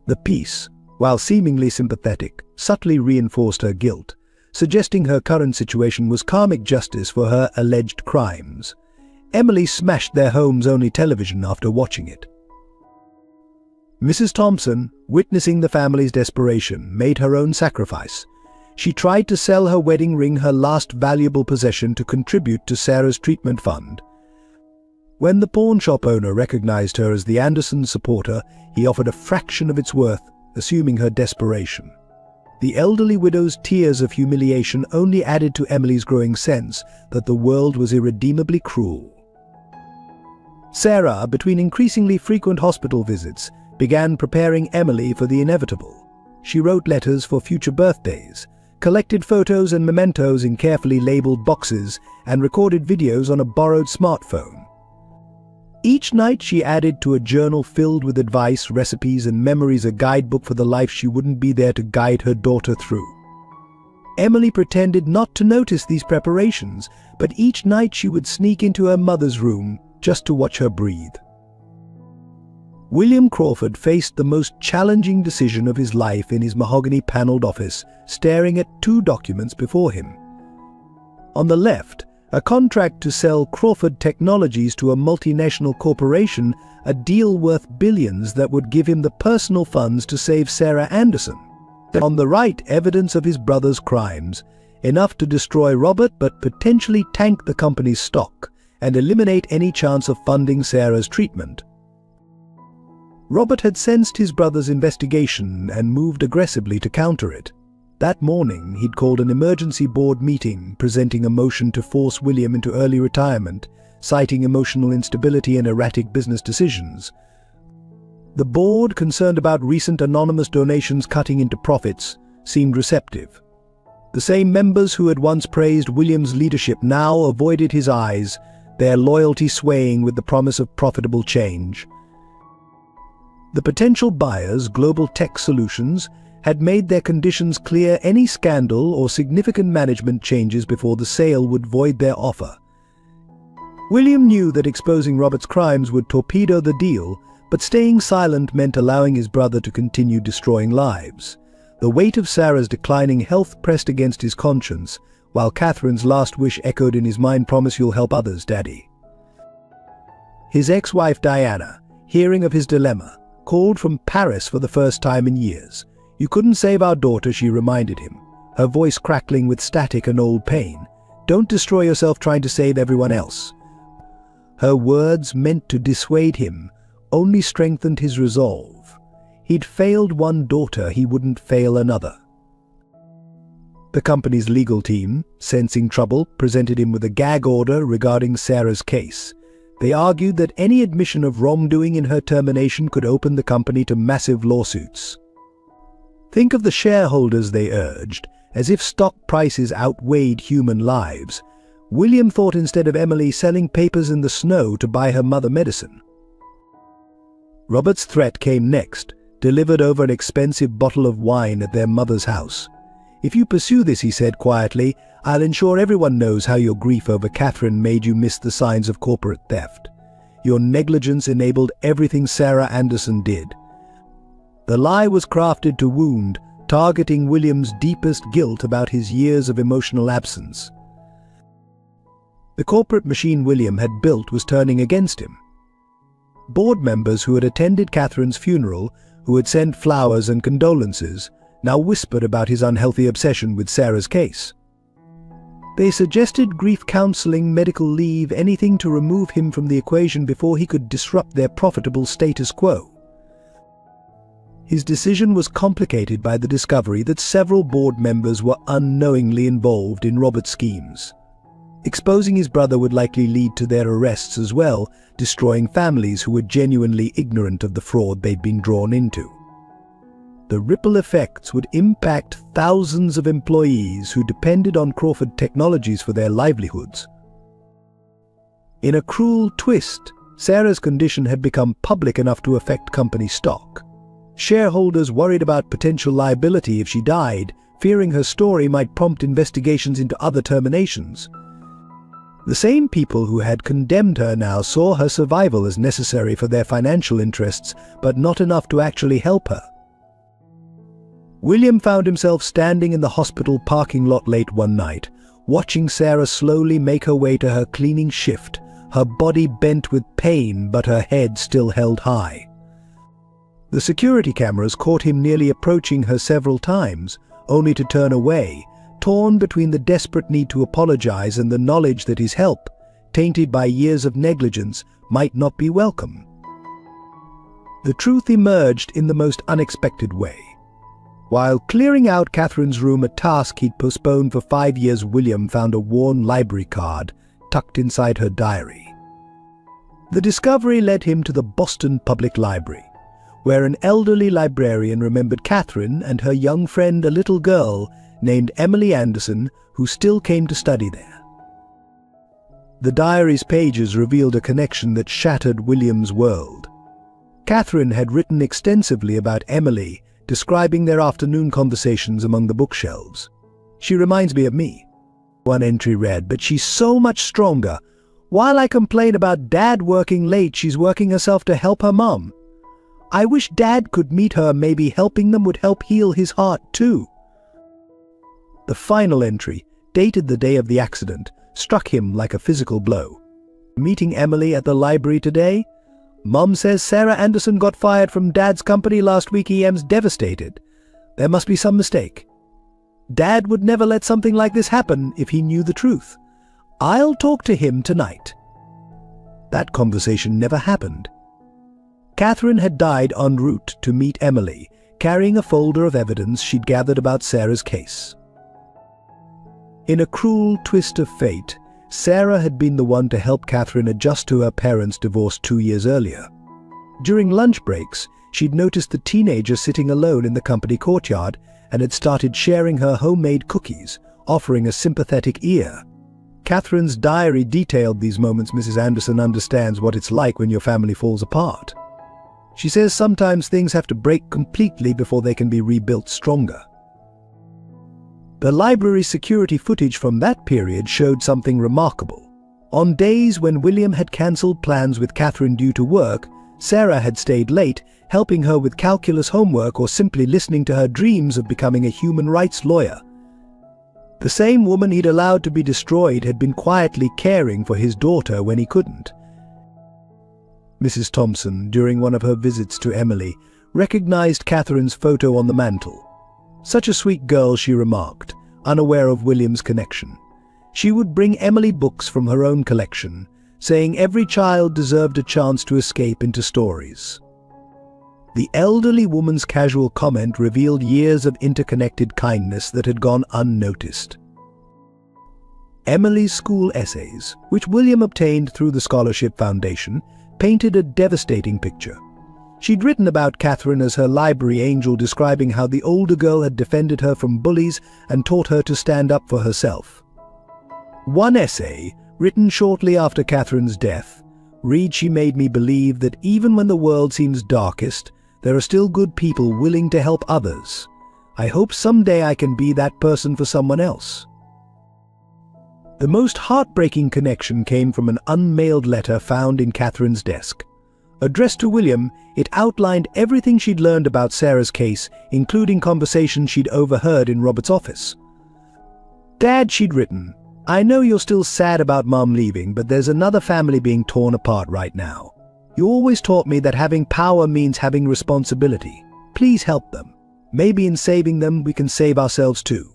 The piece, while seemingly sympathetic, subtly reinforced her guilt, suggesting her current situation was karmic justice for her alleged crimes. Emily smashed their home's only television after watching it. Mrs. Thompson, witnessing the family's desperation, made her own sacrifice. She tried to sell her wedding ring, her last valuable possession, to contribute to Sarah's treatment fund. When the pawn shop owner recognized her as the Anderson supporter, he offered a fraction of its worth, assuming her desperation. The elderly widow's tears of humiliation only added to Emily's growing sense that the world was irredeemably cruel. Sarah, between increasingly frequent hospital visits, began preparing Emily for the inevitable. She wrote letters for future birthdays, collected photos and mementos in carefully labeled boxes, and recorded videos on a borrowed smartphone. Each night she added to a journal filled with advice, recipes, and memories, a guidebook for the life she wouldn't be there to guide her daughter through. Emily pretended not to notice these preparations, but each night she would sneak into her mother's room just to watch her breathe. William Crawford faced the most challenging decision of his life in his mahogany-paneled office, staring at two documents before him. On the left, A contract to sell Crawford Technologies to a multinational corporation, a deal worth billions that would give him the personal funds to save Sarah Anderson. On the right, evidence of his brother's crimes, enough to destroy Robert but potentially tank the company's stock and eliminate any chance of funding Sarah's treatment. Robert had sensed his brother's investigation and moved aggressively to counter it. That morning, he'd called an emergency board meeting, presenting a motion to force William into early retirement, citing emotional instability and erratic business decisions. The board, concerned about recent anonymous donations cutting into profits, seemed receptive. The same members who had once praised William's leadership now avoided his eyes, their loyalty swaying with the promise of profitable change. The potential buyers, Global Tech Solutions, had made their conditions clear. Any scandal or significant management changes before the sale would void their offer. William knew that exposing Robert's crimes would torpedo the deal, but staying silent meant allowing his brother to continue destroying lives. The weight of Sarah's declining health pressed against his conscience, while Catherine's last wish echoed in his mind, "Promise you'll help others, Daddy." His ex-wife Diana, hearing of his dilemma, called from Paris for the first time in years. "You couldn't save our daughter," she reminded him, her voice crackling with static and old pain. "Don't destroy yourself trying to save everyone else." Her words, meant to dissuade him, only strengthened his resolve. He'd failed one daughter, he wouldn't fail another. The company's legal team, sensing trouble, presented him with a gag order regarding Sarah's case. They argued that any admission of wrongdoing in her termination could open the company to massive lawsuits. Think of the shareholders, they urged, as if stock prices outweighed human lives. William thought instead of Emily selling papers in the snow to buy her mother medicine. Robert's threat came next, delivered over an expensive bottle of wine at their mother's house. "If you pursue this," he said quietly, "I'll ensure everyone knows how your grief over Catherine made you miss the signs of corporate theft. Your negligence enabled everything Sarah Anderson did." The lie was crafted to wound, targeting William's deepest guilt about his years of emotional absence. The corporate machine William had built was turning against him. Board members who had attended Catherine's funeral, who had sent flowers and condolences, now whispered about his unhealthy obsession with Sarah's case. They suggested grief counseling, medical leave, anything to remove him from the equation before he could disrupt their profitable status quo. His decision was complicated by the discovery that several board members were unknowingly involved in Robert's schemes. Exposing his brother would likely lead to their arrests as well, destroying families who were genuinely ignorant of the fraud they'd been drawn into. The ripple effects would impact thousands of employees who depended on Crawford Technologies for their livelihoods. In a cruel twist, Sarah's condition had become public enough to affect company stock. Shareholders worried about potential liability if she died, fearing her story might prompt investigations into other terminations. The same people who had condemned her now saw her survival as necessary for their financial interests, but not enough to actually help her. William found himself standing in the hospital parking lot late one night, watching Sarah slowly make her way to her cleaning shift, her body bent with pain but her head still held high. The security cameras caught him nearly approaching her several times, only to turn away, torn between the desperate need to apologize and the knowledge that his help, tainted by years of negligence, might not be welcome. The truth emerged in the most unexpected way. While clearing out Catherine's room, a task he'd postponed for 5 years, William found a worn library card tucked inside her diary. The discovery led him to the Boston Public Library, where an elderly librarian remembered Catherine and her young friend, a little girl named Emily Anderson, who still came to study there. The diary's pages revealed a connection that shattered William's world. Catherine had written extensively about Emily, describing their afternoon conversations among the bookshelves. "She reminds me of me," one entry read, "but she's so much stronger. While I complain about Dad working late, she's working herself to help her mom. I wish Dad could meet her, maybe helping them would help heal his heart too." The final entry, dated the day of the accident, struck him like a physical blow. Meeting Emily at the library today? Mom says Sarah Anderson got fired from Dad's company last week. EM's devastated. There must be some mistake. Dad would never let something like this happen if he knew the truth. I'll talk to him tonight. That conversation never happened. Catherine had died en route to meet Emily, carrying a folder of evidence she'd gathered about Sarah's case. In a cruel twist of fate, Sarah had been the one to help Catherine adjust to her parents' divorce 2 years earlier. During lunch breaks, she'd noticed the teenager sitting alone in the company courtyard and had started sharing her homemade cookies, offering a sympathetic ear. Catherine's diary detailed these moments. Mrs. Anderson understands what it's like when your family falls apart. She says sometimes things have to break completely before they can be rebuilt stronger. The library's security footage from that period showed something remarkable. On days when William had cancelled plans with Catherine due to work, Sarah had stayed late, helping her with calculus homework or simply listening to her dreams of becoming a human rights lawyer. The same woman he'd allowed to be destroyed had been quietly caring for his daughter when he couldn't. Mrs. Thompson, during one of her visits to Emily, recognized Catherine's photo on the mantel. Such a sweet girl, she remarked, unaware of William's connection. She would bring Emily books from her own collection, saying every child deserved a chance to escape into stories. The elderly woman's casual comment revealed years of interconnected kindness that had gone unnoticed. Emily's school essays, which William obtained through the Scholarship Foundation, painted a devastating picture. She'd written about Catherine as her library angel, describing how the older girl had defended her from bullies and taught her to stand up for herself. One essay, written shortly after Catherine's death, reads, "She made me believe that even when the world seems darkest, there are still good people willing to help others. I hope someday I can be that person for someone else." The most heartbreaking connection came from an unmailed letter found in Catherine's desk. Addressed to William, it outlined everything she'd learned about Sarah's case, including conversations she'd overheard in Robert's office. "Dad," she'd written, "I know you're still sad about Mom leaving, but there's another family being torn apart right now. You always taught me that having power means having responsibility. Please help them. Maybe in saving them, we can save ourselves too."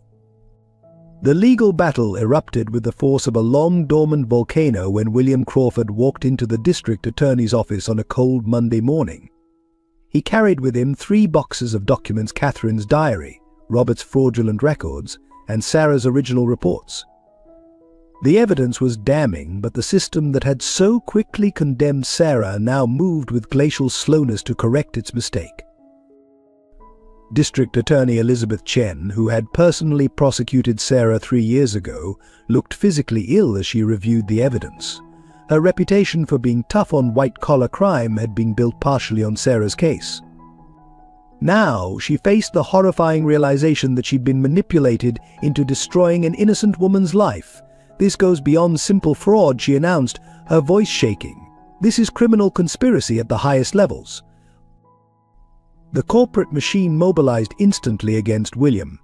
The legal battle erupted with the force of a long-dormant volcano when William Crawford walked into the district attorney's office on a cold Monday morning. He carried with him 3 boxes of documents: Catherine's diary, Robert's fraudulent records, and Sarah's original reports. The evidence was damning, but the system that had so quickly condemned Sarah now moved with glacial slowness to correct its mistake. District Attorney Elizabeth Chen, who had personally prosecuted Sarah 3 years ago, looked physically ill as she reviewed the evidence. Her reputation for being tough on white-collar crime had been built partially on Sarah's case. Now she faced the horrifying realization that she'd been manipulated into destroying an innocent woman's life. "This goes beyond simple fraud," she announced, her voice shaking. "This is criminal conspiracy at the highest levels." The corporate machine mobilized instantly against William.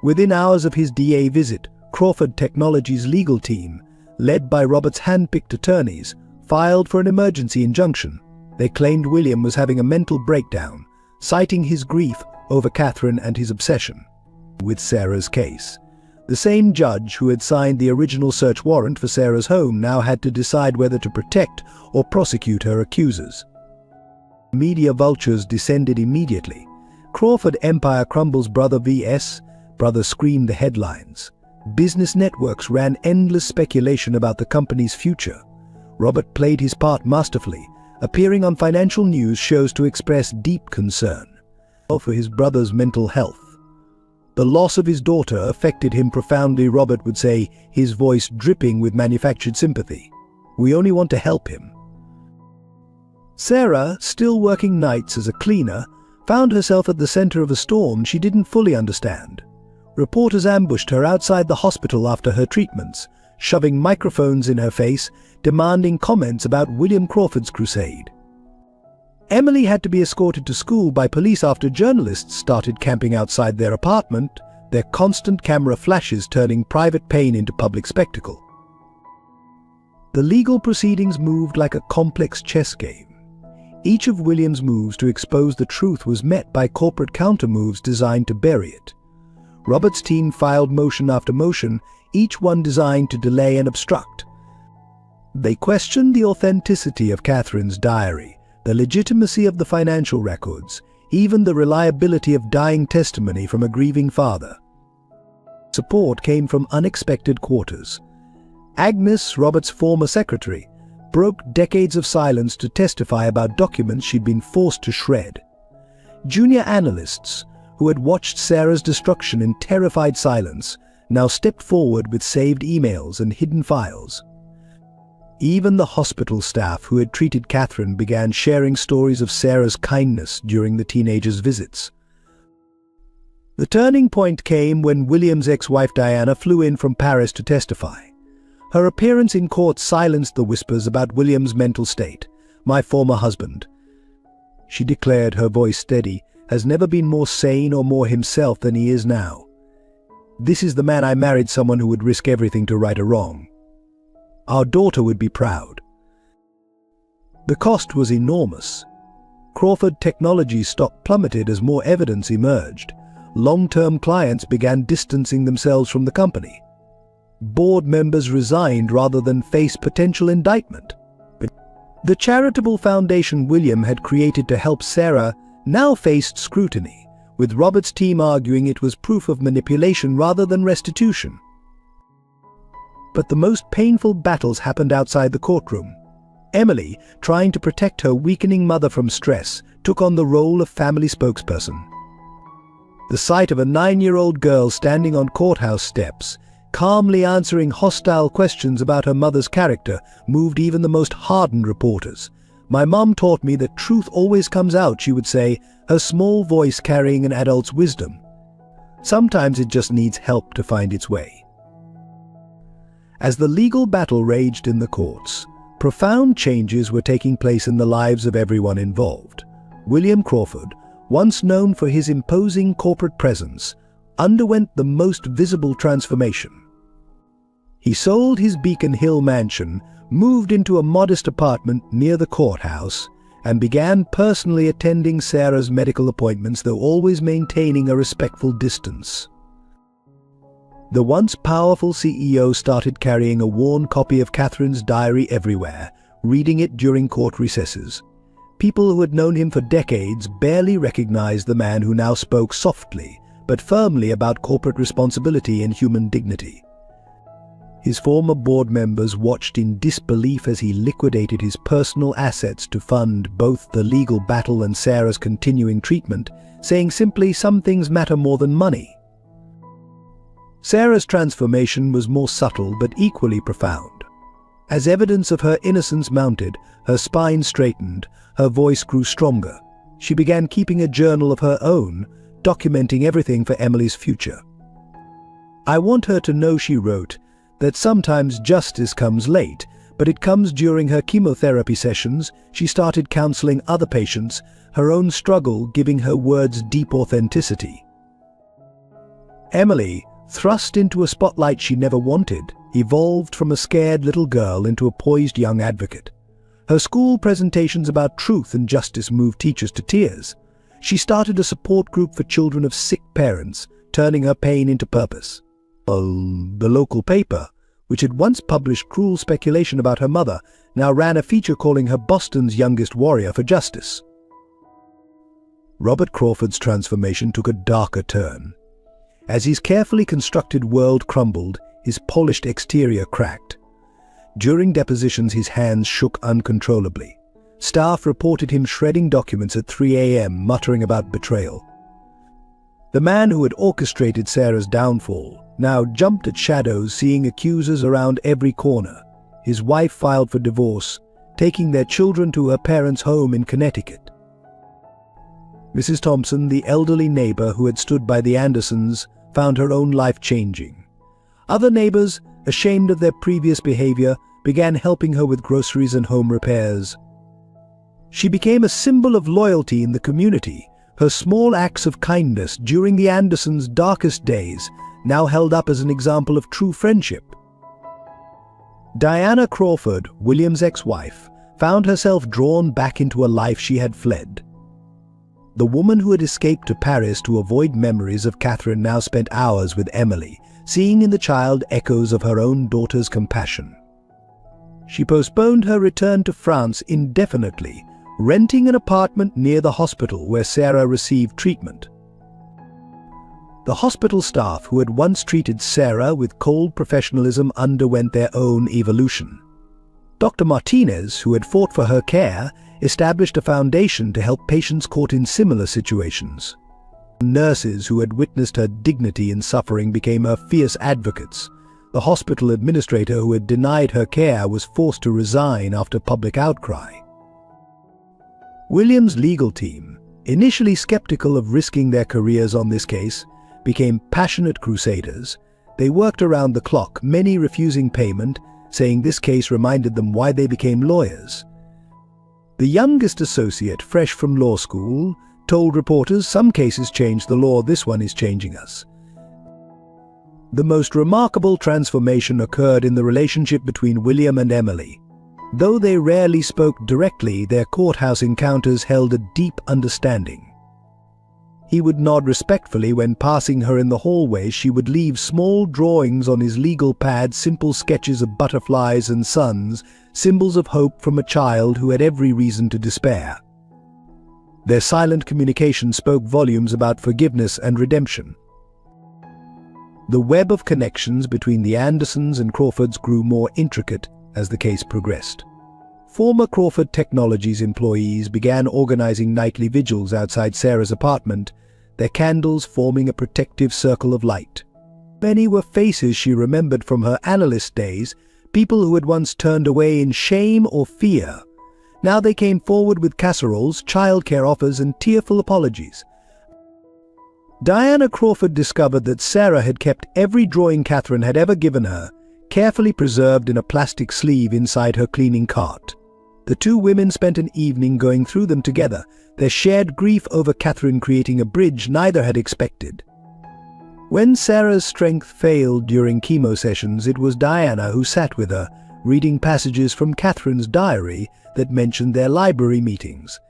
Within hours of his DA visit, Crawford Technologies' legal team, led by Robert's hand-picked attorneys, filed for an emergency injunction. They claimed William was having a mental breakdown, citing his grief over Catherine and his obsession with Sarah's case. The same judge who had signed the original search warrant for Sarah's home now had to decide whether to protect or prosecute her accusers. Media vultures descended immediately. "Crawford Empire crumbles, brother vs. brother," screamed the headlines. Business networks ran endless speculation about the company's future. Robert played his part masterfully, appearing on financial news shows to express deep concern for his brother's mental health. The loss of his daughter affected him profoundly, Robert would say, his voice dripping with manufactured sympathy. "We only want to help him." Sarah, still working nights as a cleaner, found herself at the center of a storm she didn't fully understand. Reporters ambushed her outside the hospital after her treatments, shoving microphones in her face, demanding comments about William Crawford's crusade. Emily had to be escorted to school by police after journalists started camping outside their apartment, their constant camera flashes turning private pain into public spectacle. The legal proceedings moved like a complex chess game. Each of William's moves to expose the truth was met by corporate counter-moves designed to bury it. Robert's team filed motion after motion, each one designed to delay and obstruct. They questioned the authenticity of Catherine's diary, the legitimacy of the financial records, even the reliability of dying testimony from a grieving father. Support came from unexpected quarters. Agnes, Robert's former secretary, broke decades of silence to testify about documents she'd been forced to shred. Junior analysts, who had watched Sarah's destruction in terrified silence, now stepped forward with saved emails and hidden files. Even the hospital staff who had treated Catherine began sharing stories of Sarah's kindness during the teenager's visits. The turning point came when William's ex-wife Diana flew in from Paris to testify. Her appearance in court silenced the whispers about William's mental state. "My former husband," she declared, her voice steady, "has never been more sane or more himself than he is now. This is the man I married, someone who would risk everything to right a wrong. Our daughter would be proud." The cost was enormous. Crawford Technologies' stock plummeted as more evidence emerged. Long-term clients began distancing themselves from the company. Board members resigned rather than face potential indictment. The charitable foundation William had created to help Sarah now faced scrutiny, with Robert's team arguing it was proof of manipulation rather than restitution. But the most painful battles happened outside the courtroom. Emily, trying to protect her weakening mother from stress, took on the role of family spokesperson. The sight of a 9-year-old girl standing on courthouse steps, calmly answering hostile questions about her mother's character, moved even the most hardened reporters. "My mom taught me that truth always comes out," she would say, her small voice carrying an adult's wisdom. Sometimes it just needs help to find its way. As the legal battle raged in the courts, profound changes were taking place in the lives of everyone involved. William Crawford, once known for his imposing corporate presence, underwent the most visible transformation. He sold his Beacon Hill mansion, moved into a modest apartment near the courthouse, and began personally attending Sarah's medical appointments, though always maintaining a respectful distance. The once powerful CEO started carrying a worn copy of Catherine's diary everywhere, reading it during court recesses. People who had known him for decades barely recognized the man who now spoke softly but firmly about corporate responsibility and human dignity. His former board members watched in disbelief as he liquidated his personal assets to fund both the legal battle and Sarah's continuing treatment, saying simply, "Some things matter more than money." Sarah's transformation was more subtle but equally profound. As evidence of her innocence mounted, her spine straightened, her voice grew stronger. She began keeping a journal of her own, documenting everything for Emily's future. "I want her to know," she wrote, "that sometimes justice comes late, but it comes during her chemotherapy sessions." She started counseling other patients, her own struggle giving her words deep authenticity. Emily, thrust into a spotlight she never wanted, evolved from a scared little girl into a poised young advocate. Her school presentations about truth and justice moved teachers to tears. She started a support group for children of sick parents, turning her pain into purpose. The local paper, which had once published cruel speculation about her mother, now ran a feature calling her Boston's youngest warrior for justice. Robert Crawford's transformation took a darker turn. As his carefully constructed world crumbled, his polished exterior cracked. During depositions, his hands shook uncontrollably. Staff reported him shredding documents at 3 a.m., muttering about betrayal. The man who had orchestrated Sarah's downfall now jumped at shadows, seeing accusers around every corner. His wife filed for divorce, taking their children to her parents' home in Connecticut. Mrs. Thompson, the elderly neighbor who had stood by the Andersons, found her own life changing. Other neighbors, ashamed of their previous behavior, began helping her with groceries and home repairs. She became a symbol of loyalty in the community, Her small acts of kindness during the Andersons' darkest days now held up as an example of true friendship. Diana Crawford, William's ex-wife, found herself drawn back into a life she had fled. The woman who had escaped to Paris to avoid memories of Catherine now spent hours with Emily, seeing in the child echoes of her own daughter's compassion. She postponed her return to France indefinitely, renting an apartment near the hospital where Sarah received treatment. The hospital staff who had once treated Sarah with cold professionalism underwent their own evolution. Dr. Martinez, who had fought for her care, established a foundation to help patients caught in similar situations. Nurses who had witnessed her dignity in suffering became her fierce advocates. The hospital administrator who had denied her care was forced to resign after public outcry. William's legal team, initially skeptical of risking their careers on this case, became passionate crusaders. They worked around the clock, many refusing payment, saying this case reminded them why they became lawyers. The youngest associate, fresh from law school, told reporters, "Some cases change the law, this one is changing us." The most remarkable transformation occurred in the relationship between William and Emily. Though they rarely spoke directly, their courthouse encounters held a deep understanding. He would nod respectfully when passing her in the hallway. She would leave small drawings on his legal pad, simple sketches of butterflies and suns, symbols of hope from a child who had every reason to despair. Their silent communication spoke volumes about forgiveness and redemption. The web of connections between the Andersons and Crawfords grew more intricate as the case progressed. Former Crawford Technologies employees began organizing nightly vigils outside Sarah's apartment, their candles forming a protective circle of light. Many were faces she remembered from her analyst days, people who had once turned away in shame or fear. Now they came forward with casseroles, childcare offers, and tearful apologies. Diana Crawford discovered that Sarah had kept every drawing Catherine had ever given her, carefully preserved in a plastic sleeve inside her cleaning cart. The two women spent an evening going through them together, their shared grief over Catherine creating a bridge neither had expected. When Sarah's strength failed during chemo sessions, it was Diana who sat with her, reading passages from Catherine's diary that mentioned their library meetings.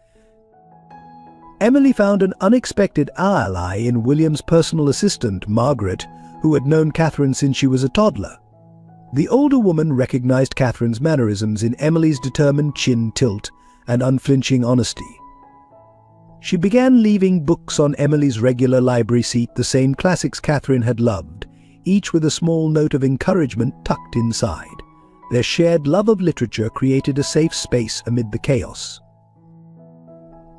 Emily found an unexpected ally in William's personal assistant, Margaret, who had known Catherine since she was a toddler. The older woman recognized Catherine's mannerisms in Emily's determined chin tilt and unflinching honesty. She began leaving books on Emily's regular library seat, the same classics Catherine had loved, each with a small note of encouragement tucked inside. Their shared love of literature created a safe space amid the chaos.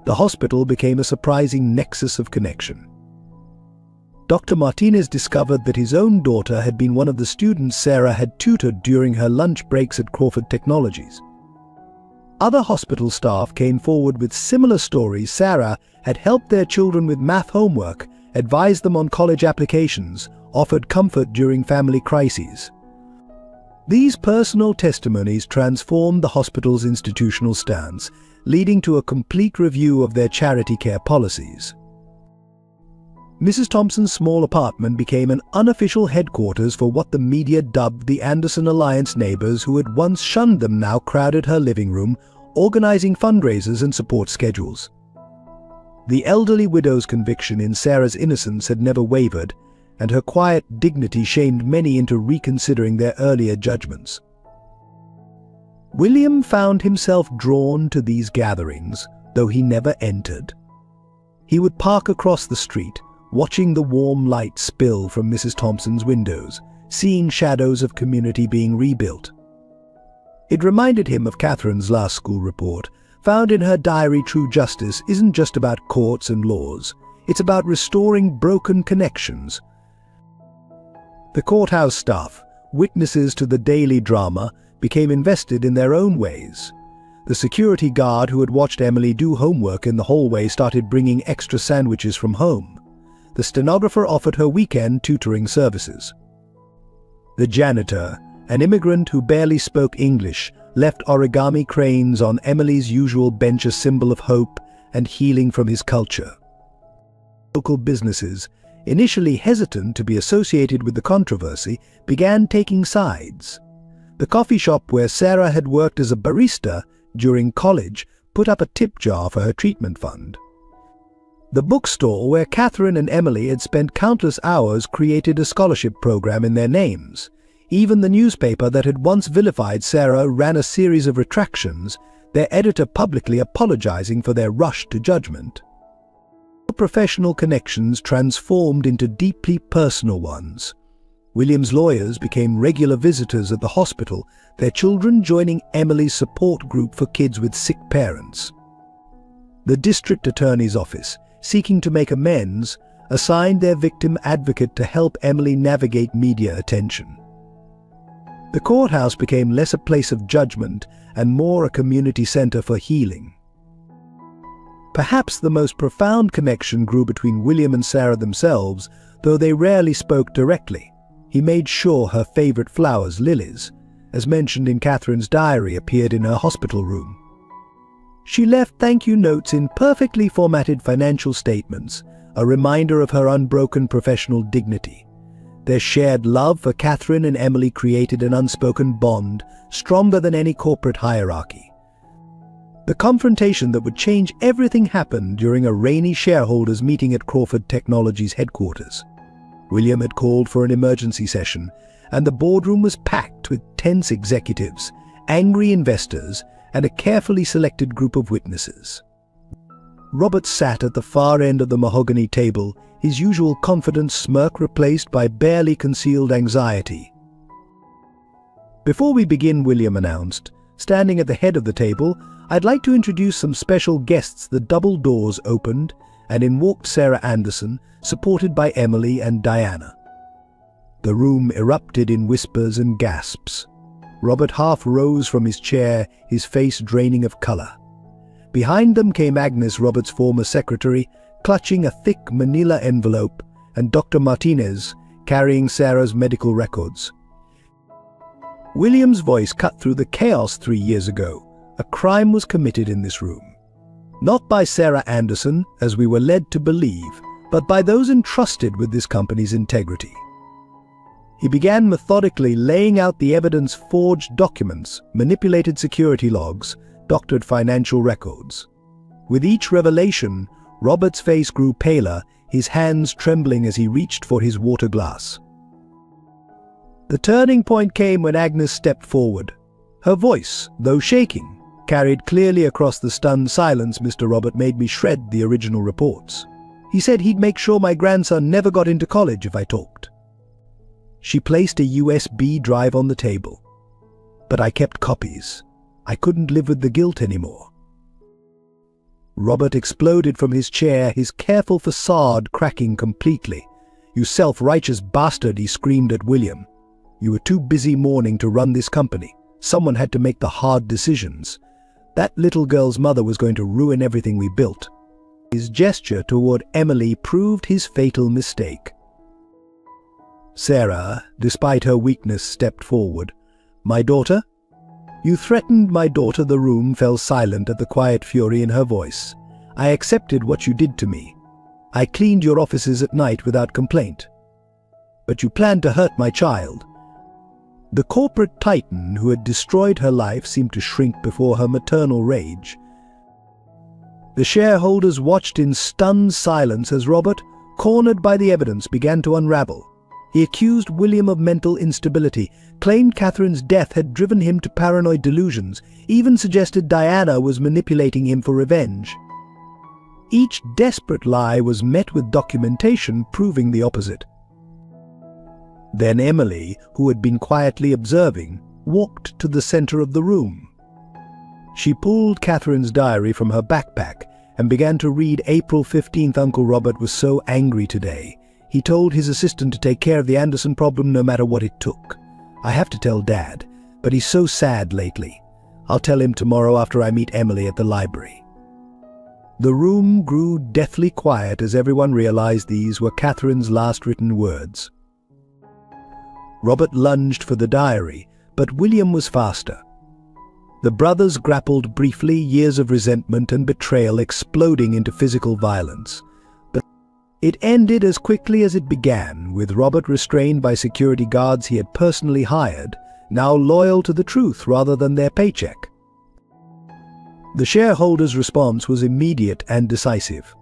The hospital became a surprising nexus of connection. Dr. Martinez discovered that his own daughter had been one of the students Sarah had tutored during her lunch breaks at Crawford Technologies. Other hospital staff came forward with similar stories. Sarah had helped their children with math homework, advised them on college applications, offered comfort during family crises. These personal testimonies transformed the hospital's institutional stance, leading to a complete review of their charity care policies. Mrs. Thompson's small apartment became an unofficial headquarters for what the media dubbed the Anderson Alliance. Neighbors who had once shunned them now crowded her living room, organizing fundraisers and support schedules. The elderly widow's conviction in Sarah's innocence had never wavered, and her quiet dignity shamed many into reconsidering their earlier judgments. William found himself drawn to these gatherings, though he never entered. He would park across the street, watching the warm light spill from Mrs. Thompson's windows, seeing shadows of community being rebuilt. It reminded him of Catherine's last school report, found in her diary. True justice isn't just about courts and laws, it's about restoring broken connections. The courthouse staff, witnesses to the daily drama, became invested in their own ways. The security guard who had watched Emily do homework in the hallway started bringing extra sandwiches from home. The stenographer offered her weekend tutoring services. The janitor, an immigrant who barely spoke English, left origami cranes on Emily's usual bench, a symbol of hope and healing from his culture. Local businesses, initially hesitant to be associated with the controversy, began taking sides. The coffee shop where Sarah had worked as a barista during college put up a tip jar for her treatment fund. The bookstore where Catherine and Emily had spent countless hours created a scholarship program in their names. Even the newspaper that had once vilified Sarah ran a series of retractions, their editor publicly apologizing for their rush to judgment. Professional connections transformed into deeply personal ones. William's lawyers became regular visitors at the hospital, their children joining Emily's support group for kids with sick parents. The district attorney's office, seeking to make amends, assigned their victim advocate to help Emily navigate media attention. The courthouse became less a place of judgment and more a community center for healing. Perhaps the most profound connection grew between William and Sarah themselves, though they rarely spoke directly. He made sure her favorite flowers, lilies, as mentioned in Catherine's diary, appeared in her hospital room. She left thank you notes in perfectly formatted financial statements, a reminder of her unbroken professional dignity. Their shared love for Catherine and Emily created an unspoken bond, stronger than any corporate hierarchy. The confrontation that would change everything happened during a rainy shareholders' meeting at Crawford Technologies headquarters. William had called for an emergency session, and the boardroom was packed with tense executives, angry investors, and a carefully selected group of witnesses. Robert sat at the far end of the mahogany table, his usual confident smirk replaced by barely concealed anxiety. "Before we begin," William announced, standing at the head of the table, "I'd like to introduce some special guests." The double doors opened, and in walked Sarah Anderson, supported by Emily and Diana. The room erupted in whispers and gasps. Robert half rose from his chair, his face draining of color. Behind them came Agnes, Robert's former secretary, clutching a thick manila envelope, and Dr. Martinez, carrying Sarah's medical records. William's voice cut through the chaos 3 years ago. A crime was committed in this room. Not by Sarah Anderson, as we were led to believe, but by those entrusted with this company's integrity. He began methodically laying out the evidence: forged documents, manipulated security logs, doctored financial records. With each revelation, Robert's face grew paler, his hands trembling as he reached for his water glass. The turning point came when Agnes stepped forward. Her voice, though shaking, carried clearly across the stunned silence. "Mr. Robert made me shred the original reports. He said he'd make sure my grandson never got into college if I talked." She placed a USB drive on the table. "But I kept copies. I couldn't live with the guilt anymore." Robert exploded from his chair, his careful facade cracking completely. "You self-righteous bastard," he screamed at William. "You were too busy mourning to run this company. Someone had to make the hard decisions. That little girl's mother was going to ruin everything we built." His gesture toward Emily proved his fatal mistake. Sarah, despite her weakness, stepped forward. "My daughter? You threatened my daughter." The room fell silent at the quiet fury in her voice. "I accepted what you did to me. I cleaned your offices at night without complaint. But you planned to hurt my child." The corporate titan who had destroyed her life seemed to shrink before her maternal rage. The shareholders watched in stunned silence as Robert, cornered by the evidence, began to unravel. He accused William of mental instability, claimed Catherine's death had driven him to paranoid delusions, even suggested Diana was manipulating him for revenge. Each desperate lie was met with documentation proving the opposite. Then Emily, who had been quietly observing, walked to the center of the room. She pulled Catherine's diary from her backpack and began to read. April 15th. "Uncle Robert was so angry today. He told his assistant to take care of the Anderson problem no matter what it took. I have to tell Dad, but he's so sad lately. I'll tell him tomorrow after I meet Emily at the library." The room grew deathly quiet as everyone realized these were Catherine's last written words. Robert lunged for the diary, but William was faster. The brothers grappled briefly, years of resentment and betrayal exploding into physical violence. But It ended as quickly as it began, with Robert restrained by security guards he had personally hired, now loyal to the truth rather than their paycheck. The shareholders' response was immediate and decisive.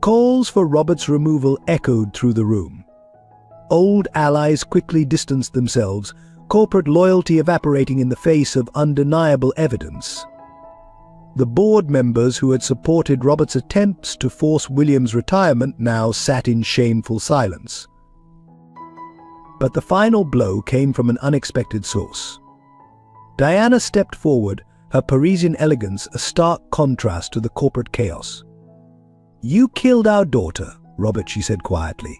Calls for Robert's removal echoed through the room. Old allies quickly distanced themselves, corporate loyalty evaporating in the face of undeniable evidence. The board members who had supported Robert's attempts to force William's retirement now sat in shameful silence. But the final blow came from an unexpected source. Diana stepped forward, her Parisian elegance a stark contrast to the corporate chaos. "You killed our daughter, Robert," she said quietly.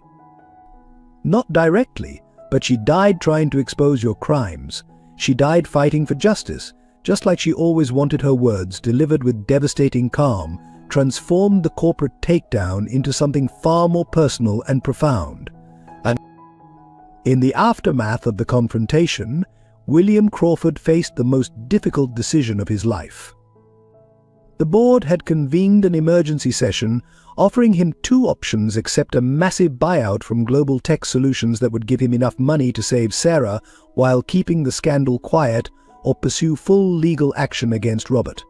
"Not directly, but she died trying to expose your crimes. She died fighting for justice, just like she always wanted." Her words, delivered with devastating calm, transformed the corporate takedown into something far more personal and profound. And in the aftermath of the confrontation, William Crawford faced the most difficult decision of his life. The board had convened an emergency session, offering him two options: accept a massive buyout from Global Tech Solutions that would give him enough money to save Sarah while keeping the scandal quiet, or pursue full legal action against Robert,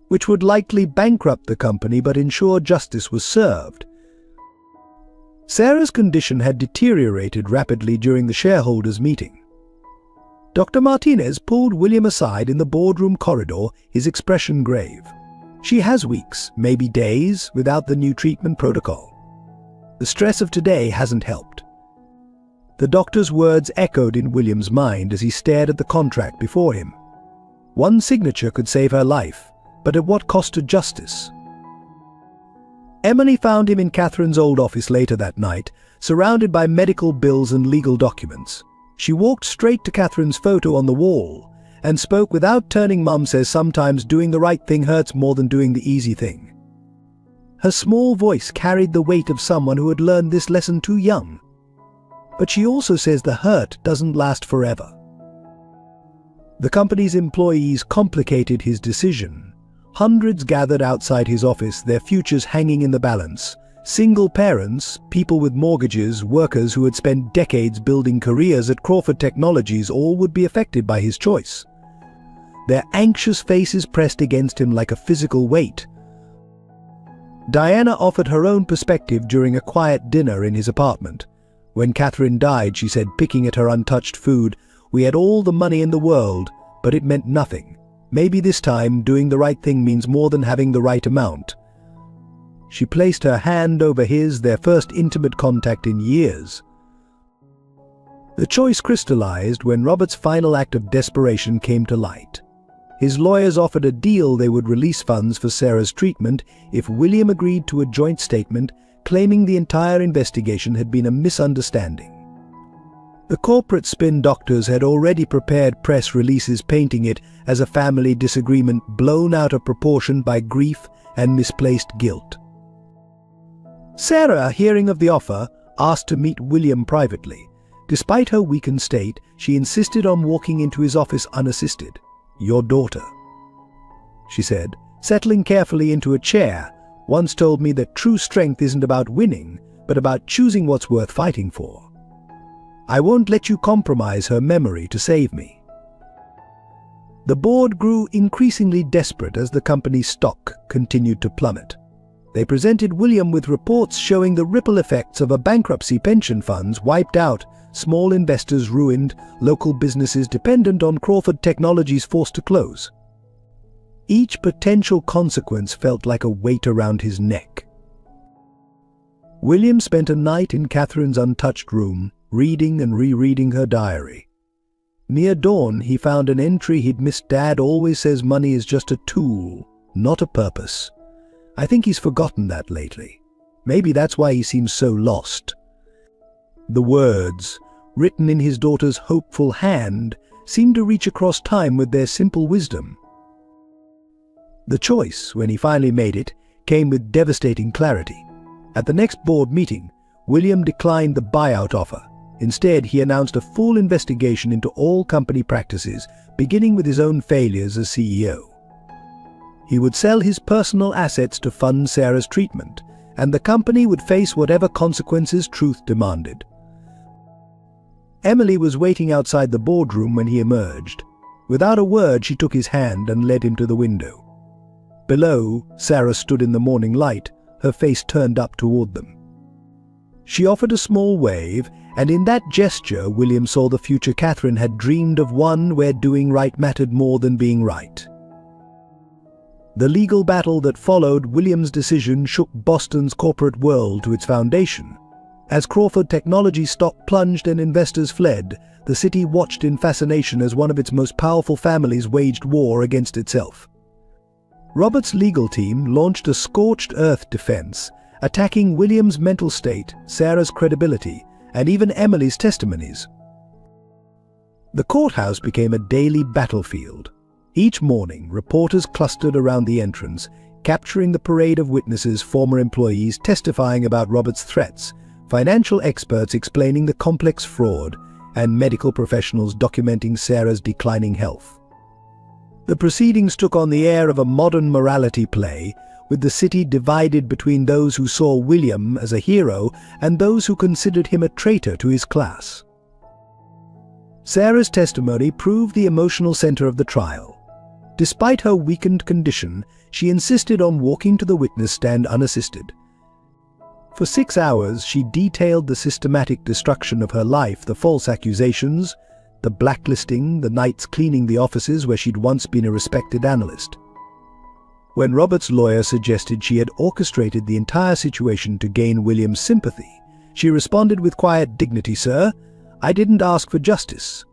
which would likely bankrupt the company but ensure justice was served. Sarah's condition had deteriorated rapidly during the shareholders' meeting. Dr. Martinez pulled William aside in the boardroom corridor, his expression grave. "She has weeks, maybe days, without the new treatment protocol. The stress of today hasn't helped." The doctor's words echoed in William's mind as he stared at the contract before him. One signature could save her life, but at what cost to justice? Emily found him in Catherine's old office later that night, surrounded by medical bills and legal documents. She walked straight to Catherine's photo on the wall and spoke without turning. "Mum says sometimes doing the right thing hurts more than doing the easy thing." Her small voice carried the weight of someone who had learned this lesson too young. "But she also says the hurt doesn't last forever." The company's employees complicated his decision. Hundreds gathered outside his office, their futures hanging in the balance. Single parents, people with mortgages, workers who had spent decades building careers at Crawford Technologies, all would be affected by his choice. Their anxious faces pressed against him like a physical weight. Diana offered her own perspective during a quiet dinner in his apartment. "When Catherine died," she said, picking at her untouched food, "we had all the money in the world, but it meant nothing. Maybe this time doing the right thing means more than having the right amount." She placed her hand over his, their first intimate contact in years. The choice crystallized when Robert's final act of desperation came to light. His lawyers offered a deal: they would release funds for Sarah's treatment if William agreed to a joint statement claiming the entire investigation had been a misunderstanding. The corporate spin doctors had already prepared press releases painting it as a family disagreement blown out of proportion by grief and misplaced guilt. Sarah, hearing of the offer, asked to meet William privately. Despite her weakened state, she insisted on walking into his office unassisted. "Your daughter," she said, settling carefully into a chair, "once told me that true strength isn't about winning, but about choosing what's worth fighting for. I won't let you compromise her memory to save me." The board grew increasingly desperate as the company's stock continued to plummet. They presented William with reports showing the ripple effects of a bankruptcy: pension funds wiped out, small investors ruined, local businesses dependent on Crawford Technologies forced to close. Each potential consequence felt like a weight around his neck. William spent a night in Catherine's untouched room, reading and rereading her diary. Near dawn, he found an entry he'd missed. "Dad always says money is just a tool, not a purpose. I think he's forgotten that lately. Maybe that's why he seems so lost." The words, written in his daughter's hopeful hand, seemed to reach across time with their simple wisdom. The choice, when he finally made it, came with devastating clarity. At the next board meeting, William declined the buyout offer. Instead, he announced a full investigation into all company practices, beginning with his own failures as CEO. He would sell his personal assets to fund Sarah's treatment, and the company would face whatever consequences truth demanded. Emily was waiting outside the boardroom when he emerged. Without a word, she took his hand and led him to the window. Below, Sarah stood in the morning light, her face turned up toward them. She offered a small wave, and in that gesture William saw the future Catherine had dreamed of, one where doing right mattered more than being right. The legal battle that followed William's decision shook Boston's corporate world to its foundation. As Crawford Technologies stock plunged and investors fled, the city watched in fascination as one of its most powerful families waged war against itself. Robert's legal team launched a scorched earth defense, attacking William's mental state, Sarah's credibility, and even Emily's testimonies. The courthouse became a daily battlefield. Each morning, reporters clustered around the entrance, capturing the parade of witnesses, former employees testifying about Robert's threats, financial experts explaining the complex fraud, and medical professionals documenting Sarah's declining health. The proceedings took on the air of a modern morality play, with the city divided between those who saw William as a hero and those who considered him a traitor to his class. Sarah's testimony proved the emotional center of the trial. Despite her weakened condition, she insisted on walking to the witness stand unassisted. For 6 hours, she detailed the systematic destruction of her life, the false accusations, the blacklisting, the nights cleaning the offices where she'd once been a respected analyst. When Robert's lawyer suggested she had orchestrated the entire situation to gain William's sympathy, she responded with quiet dignity, "Sir, I didn't ask for justice.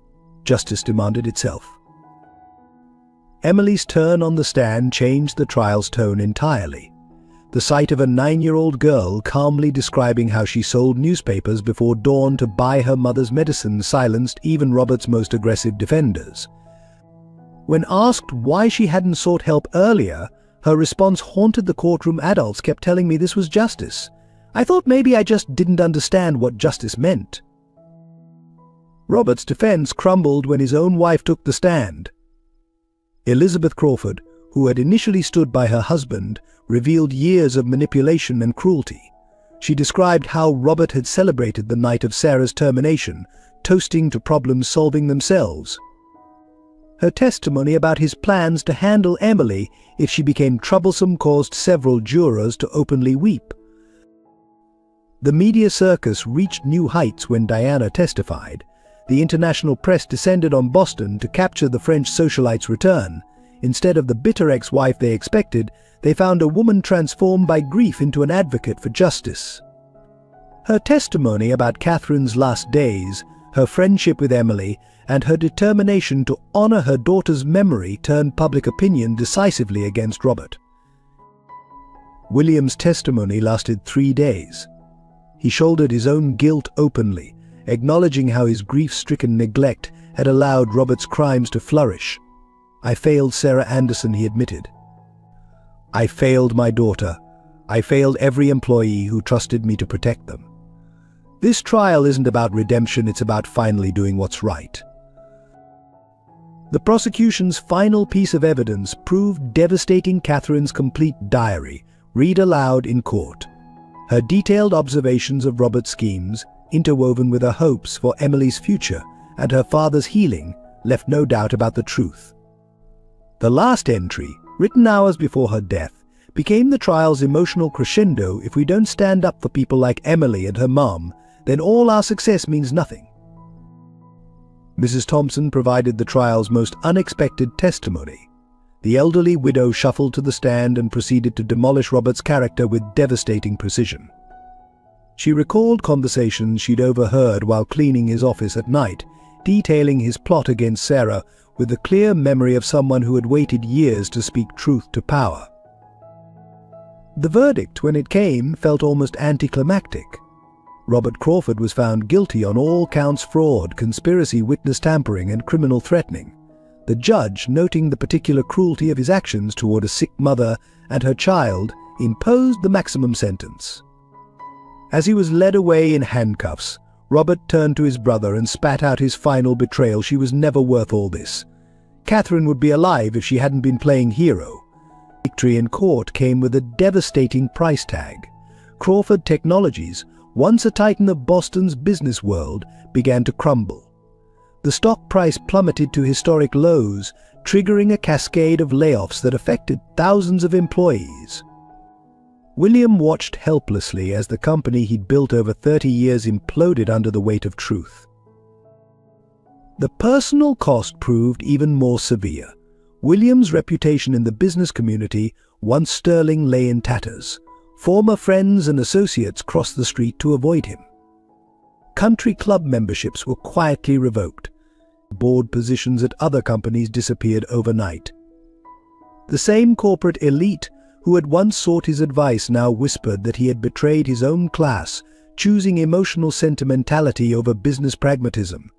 Justice demanded itself." Emily's turn on the stand changed the trial's tone entirely. The sight of a 9-year-old girl calmly describing how she sold newspapers before dawn to buy her mother's medicine silenced even Robert's most aggressive defenders. When asked why she hadn't sought help earlier, her response haunted the courtroom. "Adults kept telling me this was justice. I thought maybe I just didn't understand what justice meant." Robert's defense crumbled when his own wife took the stand. Elizabeth Crawford, who had initially stood by her husband, revealed years of manipulation and cruelty. She described how Robert had celebrated the night of Sarah's termination, toasting to problems solving themselves. Her testimony about his plans to handle Emily if she became troublesome caused several jurors to openly weep. The media circus reached new heights when Diana testified. The international press descended on Boston to capture the French socialite's return. Instead of the bitter ex-wife they expected, they found a woman transformed by grief into an advocate for justice. Her testimony about Catherine's last days, her friendship with Emily, and her determination to honor her daughter's memory turned public opinion decisively against Robert. William's testimony lasted 3 days. He shouldered his own guilt openly, acknowledging how his grief-stricken neglect had allowed Robert's crimes to flourish. "I failed Sarah Anderson," he admitted. "I failed my daughter. I failed every employee who trusted me to protect them." This trial isn't about redemption, it's about finally doing what's right. The prosecution's final piece of evidence proved devastating. Catherine's complete diary, read aloud in court. Her detailed observations of Robert's schemes, interwoven with her hopes for Emily's future and her father's healing, left no doubt about the truth. The last entry, written hours before her death, became the trial's emotional crescendo. If we don't stand up for people like Emily and her mom, then all our success means nothing. Mrs. Thompson provided the trial's most unexpected testimony. The elderly widow shuffled to the stand and proceeded to demolish Robert's character with devastating precision. She recalled conversations she'd overheard while cleaning his office at night, detailing his plot against Sarah with the clear memory of someone who had waited years to speak truth to power. The verdict, when it came, felt almost anticlimactic. Robert Crawford was found guilty on all counts: fraud, conspiracy, witness tampering, and criminal threatening. The judge, noting the particular cruelty of his actions toward a sick mother and her child, imposed the maximum sentence. As he was led away in handcuffs, Robert turned to his brother and spat out his final betrayal. She was never worth all this. Catherine would be alive if she hadn't been playing hero. Victory in court came with a devastating price tag. Crawford Technologies, once a titan of Boston's business world, began to crumble. The stock price plummeted to historic lows, triggering a cascade of layoffs that affected thousands of employees. William watched helplessly as the company he'd built over 30 years imploded under the weight of truth. The personal cost proved even more severe. William's reputation in the business community, once sterling, lay in tatters. Former friends and associates crossed the street to avoid him. Country club memberships were quietly revoked. Board positions at other companies disappeared overnight. The same corporate elite who had once sought his advice now whispered that he had betrayed his own class, choosing emotional sentimentality over business pragmatism.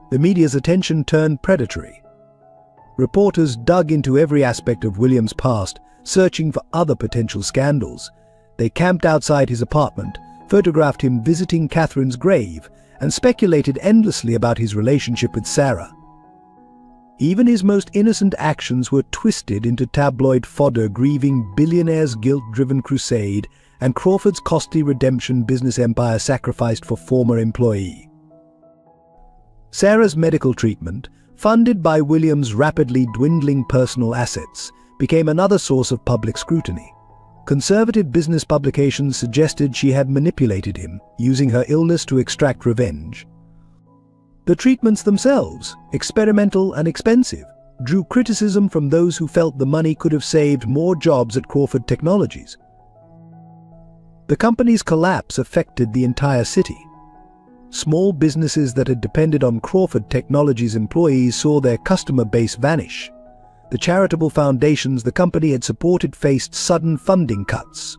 The media's attention turned predatory. Reporters dug into every aspect of William's past, searching for other potential scandals. They camped outside his apartment, photographed him visiting Catherine's grave, and speculated endlessly about his relationship with Sarah. Even his most innocent actions were twisted into tabloid fodder, grieving billionaire's guilt-driven crusade and Crawford's costly redemption business empire sacrificed for former employee. Sarah's medical treatment, funded by William's rapidly dwindling personal assets, became another source of public scrutiny. Conservative business publications suggested she had manipulated him, using her illness to extract revenge. The treatments themselves, experimental and expensive, drew criticism from those who felt the money could have saved more jobs at Crawford Technologies. The company's collapse affected the entire city. Small businesses that had depended on Crawford Technologies employees saw their customer base vanish. The charitable foundations the company had supported faced sudden funding cuts.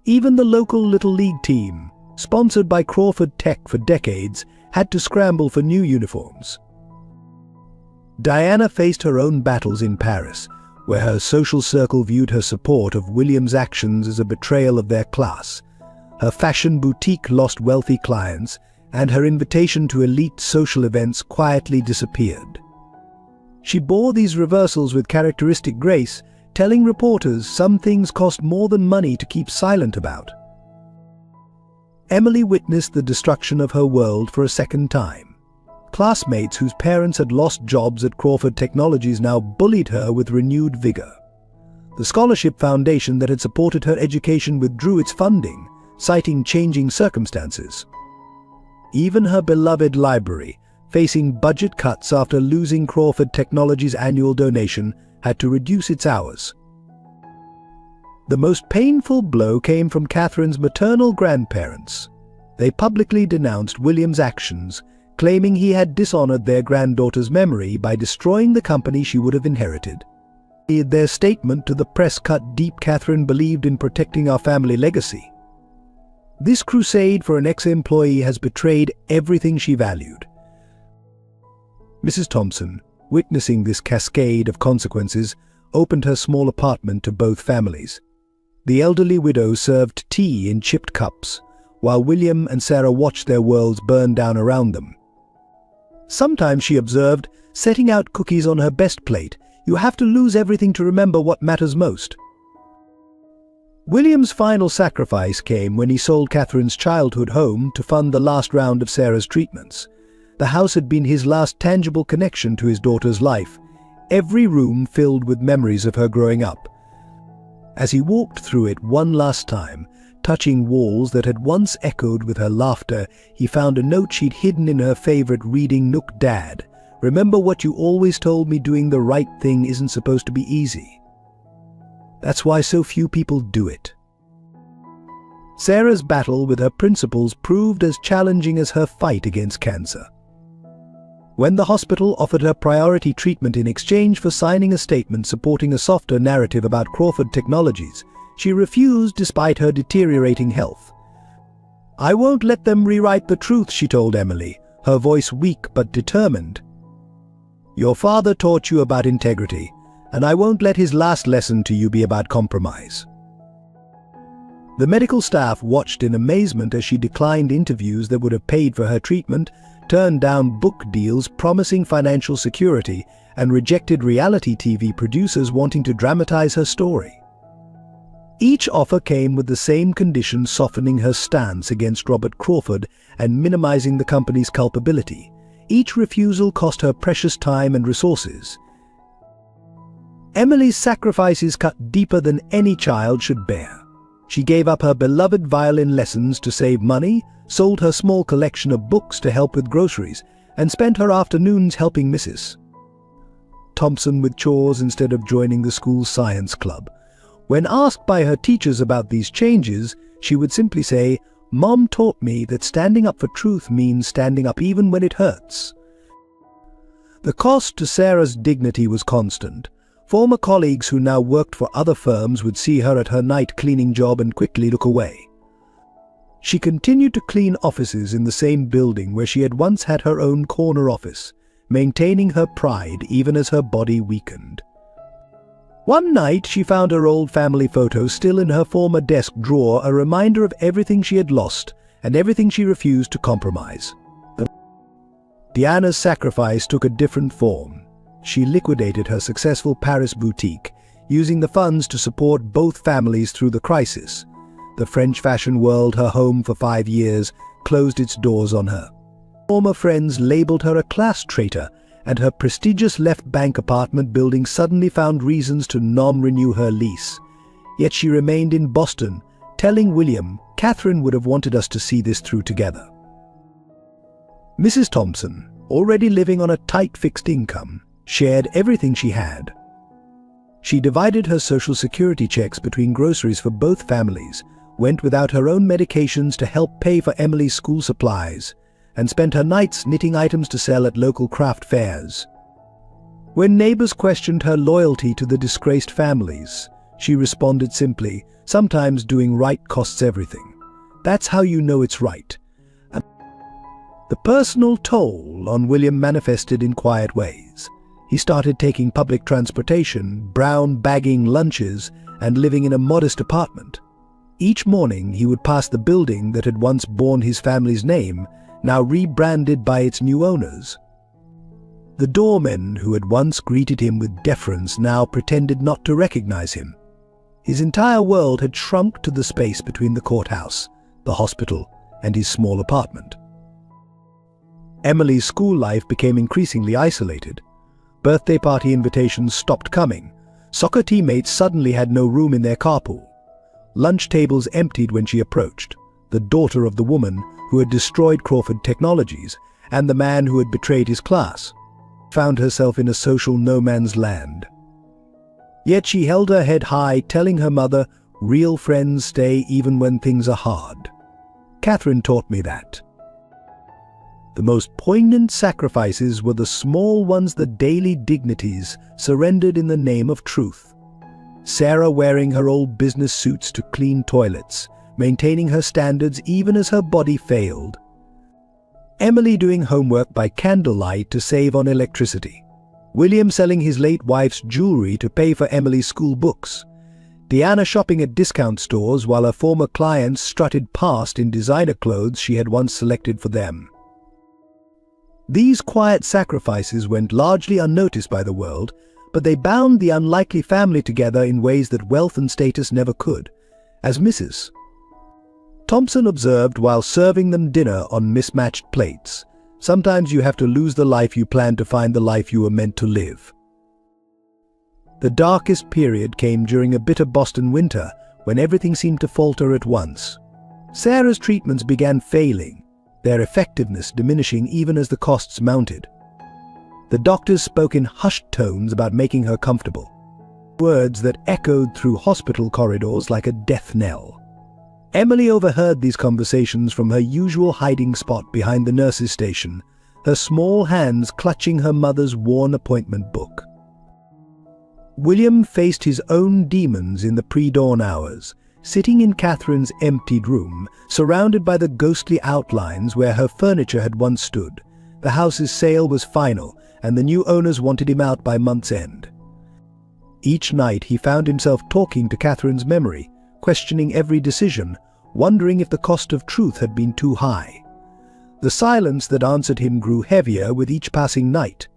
Even the local Little League team, sponsored by Crawford Tech for decades, had to scramble for new uniforms. Diana faced her own battles in Paris, where her social circle viewed her support of William's actions as a betrayal of their class. Her fashion boutique lost wealthy clients, and her invitation to elite social events quietly disappeared. She bore these reversals with characteristic grace, telling reporters some things cost more than money to keep silent about. Emily witnessed the destruction of her world for a second time. Classmates whose parents had lost jobs at Crawford Technologies now bullied her with renewed vigor. The scholarship foundation that had supported her education withdrew its funding, citing changing circumstances. Even her beloved library, facing budget cuts after losing Crawford Technologies' annual donation, had to reduce its hours. The most painful blow came from Catherine's maternal grandparents. They publicly denounced William's actions, claiming he had dishonored their granddaughter's memory by destroying the company she would have inherited. Their statement to the press cut deep. Catherine believed in protecting our family legacy. This crusade for an ex-employee has betrayed everything she valued. Mrs. Thompson, witnessing this cascade of consequences, opened her small apartment to both families. The elderly widow served tea in chipped cups, while William and Sarah watched their worlds burn down around them. Sometimes, she observed, setting out cookies on her best plate, you have to lose everything to remember what matters most. William's final sacrifice came when he sold Catherine's childhood home to fund the last round of Sarah's treatments. The house had been his last tangible connection to his daughter's life, every room filled with memories of her growing up. As he walked through it one last time, touching walls that had once echoed with her laughter, he found a note she'd hidden in her favorite reading nook. Dad, remember what you always told me, doing the right thing isn't supposed to be easy. That's why so few people do it. Sarah's battle with her principles proved as challenging as her fight against cancer. When the hospital offered her priority treatment in exchange for signing a statement supporting a softer narrative about Crawford Technologies, she refused despite her deteriorating health. I won't let them rewrite the truth, she told Emily, her voice weak but determined. Your father taught you about integrity, and I won't let his last lesson to you be about compromise. The medical staff watched in amazement as she declined interviews that would have paid for her treatment, turned down book deals promising financial security, and rejected reality TV producers wanting to dramatize her story. Each offer came with the same condition, softening her stance against Robert Crawford and minimizing the company's culpability. Each refusal cost her precious time and resources. Emily's sacrifices cut deeper than any child should bear. She gave up her beloved violin lessons to save money, sold her small collection of books to help with groceries, and spent her afternoons helping Mrs. Thompson with chores instead of joining the school's science club. When asked by her teachers about these changes, she would simply say, "Mom taught me that standing up for truth means standing up even when it hurts." The cost to Sarah's dignity was constant. Former colleagues who now worked for other firms would see her at her night cleaning job and quickly look away. She continued to clean offices in the same building where she had once had her own corner office, maintaining her pride even as her body weakened. One night she found her old family photo still in her former desk drawer, a reminder of everything she had lost and everything she refused to compromise. Diana's sacrifice took a different form. She liquidated her successful Paris boutique, using the funds to support both families through the crisis. The French fashion world, her home for 5 years, closed its doors on her. Former friends labeled her a class traitor, and her prestigious Left Bank apartment building suddenly found reasons to non-renew her lease. Yet she remained in Boston, telling William, "Catherine would have wanted us to see this through together." Mrs. Thompson, already living on a tight fixed income, shared everything she had. She divided her Social Security checks between groceries for both families, went without her own medications to help pay for Emily's school supplies, and spent her nights knitting items to sell at local craft fairs. When neighbors questioned her loyalty to the disgraced families, she responded simply, "Sometimes doing right costs everything. That's how you know it's right." The personal toll on William manifested in quiet ways. He started taking public transportation, brown bagging lunches, and living in a modest apartment. Each morning he would pass the building that had once borne his family's name, now rebranded by its new owners. The doormen who had once greeted him with deference now pretended not to recognize him. His entire world had shrunk to the space between the courthouse, the hospital, and his small apartment. Emily's school life became increasingly isolated. Birthday party invitations stopped coming. Soccer teammates suddenly had no room in their carpool. Lunch tables emptied when she approached. The daughter of the woman who had destroyed Crawford Technologies and the man who had betrayed his class found herself in a social no man's land. Yet she held her head high, telling her mother, "Real friends stay even when things are hard." Catherine taught me that. The most poignant sacrifices were the small ones, the daily dignities surrendered in the name of truth. Sarah wearing her old business suits to clean toilets, maintaining her standards even as her body failed. Emily doing homework by candlelight to save on electricity. William selling his late wife's jewelry to pay for Emily's school books. Diana shopping at discount stores while her former clients strutted past in designer clothes she had once selected for them. These quiet sacrifices went largely unnoticed by the world, but they bound the unlikely family together in ways that wealth and status never could. As Mrs. Thompson observed while serving them dinner on mismatched plates, "Sometimes you have to lose the life you planned to find the life you were meant to live." The darkest period came during a bitter Boston winter when everything seemed to falter at once. Sarah's treatments began failing, their effectiveness diminishing even as the costs mounted. The doctors spoke in hushed tones about making her comfortable, words that echoed through hospital corridors like a death knell. Emily overheard these conversations from her usual hiding spot behind the nurse's station, her small hands clutching her mother's worn appointment book. William faced his own demons in the pre-dawn hours, sitting in Catherine's emptied room, surrounded by the ghostly outlines where her furniture had once stood. The house's sale was final, and the new owners wanted him out by month's end. Each night he found himself talking to Catherine's memory, questioning every decision, wondering if the cost of truth had been too high. The silence that answered him grew heavier with each passing night.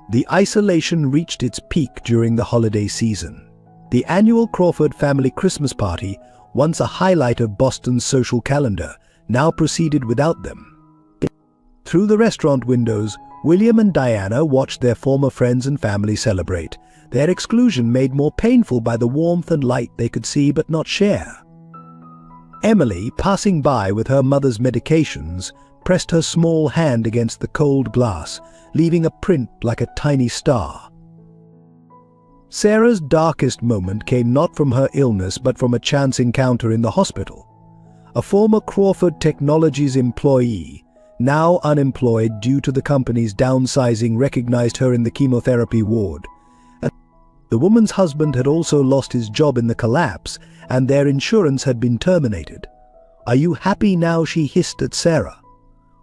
The isolation reached its peak during the holiday season. The annual Crawford family Christmas party, once a highlight of Boston's social calendar, now proceeded without them. Through the restaurant windows, William and Diana watched their former friends and family celebrate, their exclusion made more painful by the warmth and light they could see but not share. Emily, passing by with her mother's medications, pressed her small hand against the cold glass, leaving a print like a tiny star. Sarah's darkest moment came not from her illness but from a chance encounter in the hospital. A former Crawford Technologies employee, now unemployed due to the company's downsizing, recognized her in the chemotherapy ward. The woman's husband had also lost his job in the collapse, and their insurance had been terminated. "Are you happy now?" she hissed at Sarah.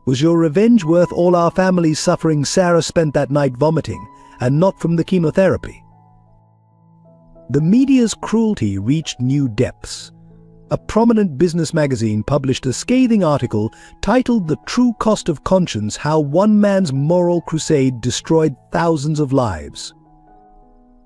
"Was your revenge worth all our family's suffering?" Sarah spent that night vomiting, and not from the chemotherapy. The media's cruelty reached new depths. A prominent business magazine published a scathing article titled "The True Cost of Conscience: How One Man's Moral Crusade Destroyed Thousands of Lives."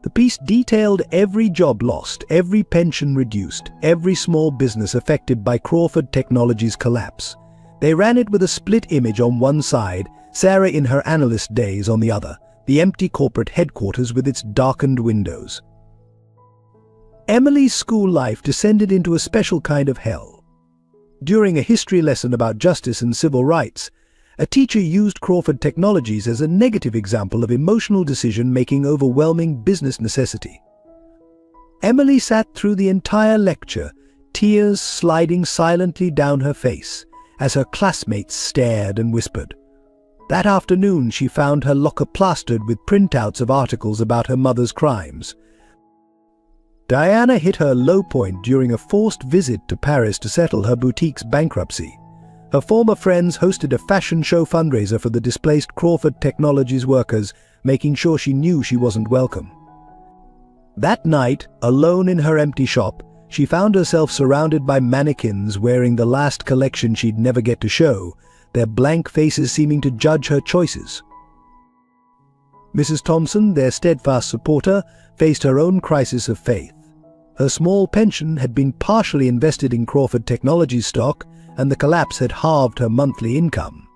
The piece detailed every job lost, every pension reduced, every small business affected by Crawford Technologies' collapse. They ran it with a split image on one side, Sarah in her analyst days on the other, the empty corporate headquarters with its darkened windows. Emily's school life descended into a special kind of hell. During a history lesson about justice and civil rights, a teacher used Crawford Technologies as a negative example of emotional decision-making overwhelming business necessity. Emily sat through the entire lecture, tears sliding silently down her face, as her classmates stared and whispered. That afternoon she found her locker plastered with printouts of articles about her mother's crimes. Diana hit her low point during a forced visit to Paris to settle her boutique's bankruptcy. Her former friends hosted a fashion show fundraiser for the displaced Crawford Technologies workers, making sure she knew she wasn't welcome. That night, alone in her empty shop, she found herself surrounded by mannequins wearing the last collection she'd never get to show, their blank faces seeming to judge her choices. Mrs. Thompson, their steadfast supporter, faced her own crisis of faith. Her small pension had been partially invested in Crawford Technologies stock, and the collapse had halved her monthly income.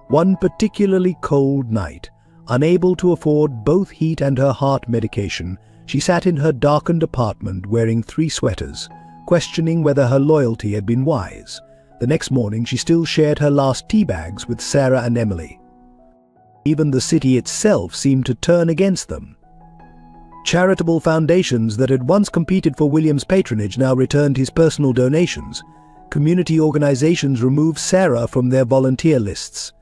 One particularly cold night, unable to afford both heat and her heart medication, she sat in her darkened apartment wearing 3 sweaters, questioning whether her loyalty had been wise. The next morning she still shared her last tea bags with Sarah and Emily. Even the city itself seemed to turn against them. Charitable foundations that had once competed for William's patronage now returned his personal donations. Community organizations removed Sarah from their volunteer lists.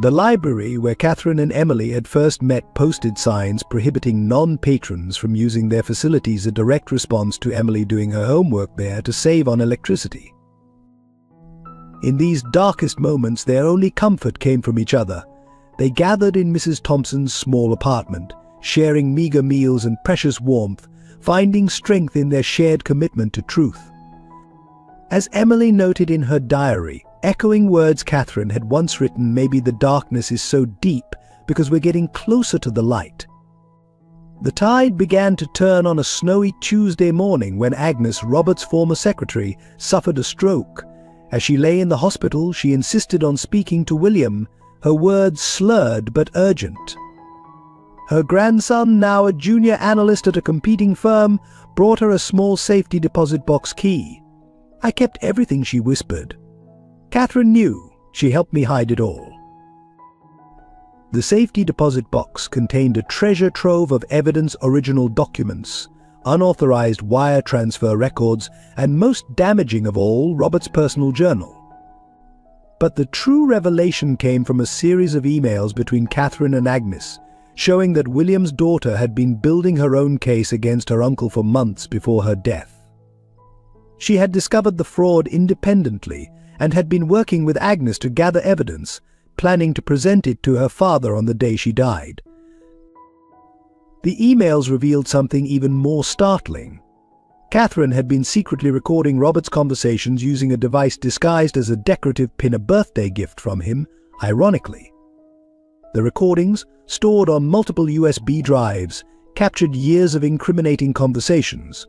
The library where Catherine and Emily had first met posted signs prohibiting non-patrons from using their facilities, a direct response to Emily doing her homework there to save on electricity. In these darkest moments, their only comfort came from each other. They gathered in Mrs. Thompson's small apartment, sharing meager meals and precious warmth, finding strength in their shared commitment to truth. As Emily noted in her diary, echoing words Catherine had once written, "Maybe the darkness is so deep because we're getting closer to the light." The tide began to turn on a snowy Tuesday morning when Agnes, Robert's former secretary, suffered a stroke. As she lay in the hospital, she insisted on speaking to William, her words slurred but urgent. Her grandson, now a junior analyst at a competing firm, brought her a small safety deposit box key. "I kept everything," she whispered. "Catherine knew. She helped me hide it all." The safety deposit box contained a treasure trove of evidence, original documents, unauthorized wire transfer records, and most damaging of all, Robert's personal journal. But the true revelation came from a series of emails between Catherine and Agnes, showing that William's daughter had been building her own case against her uncle for months before her death. She had discovered the fraud independently and had been working with Agnes to gather evidence, planning to present it to her father on the day she died. The emails revealed something even more startling. Catherine had been secretly recording Robert's conversations using a device disguised as a decorative pin, a birthday gift from him, ironically. The recordings, stored on multiple USB drives, captured years of incriminating conversations.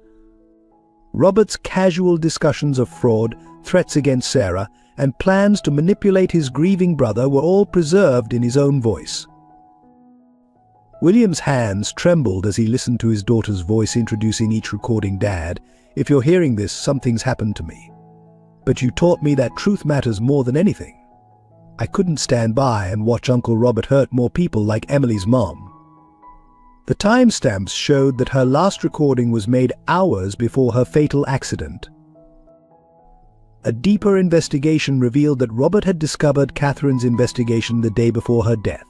Robert's casual discussions of fraud, threats against Sarah, and plans to manipulate his grieving brother were all preserved in his own voice. William's hands trembled as he listened to his daughter's voice introducing each recording. "Dad, if you're hearing this, something's happened to me. But you taught me that truth matters more than anything. I couldn't stand by and watch Uncle Robert hurt more people like Emily's mom." The timestamps showed that her last recording was made hours before her fatal accident. A deeper investigation revealed that Robert had discovered Catherine's investigation the day before her death.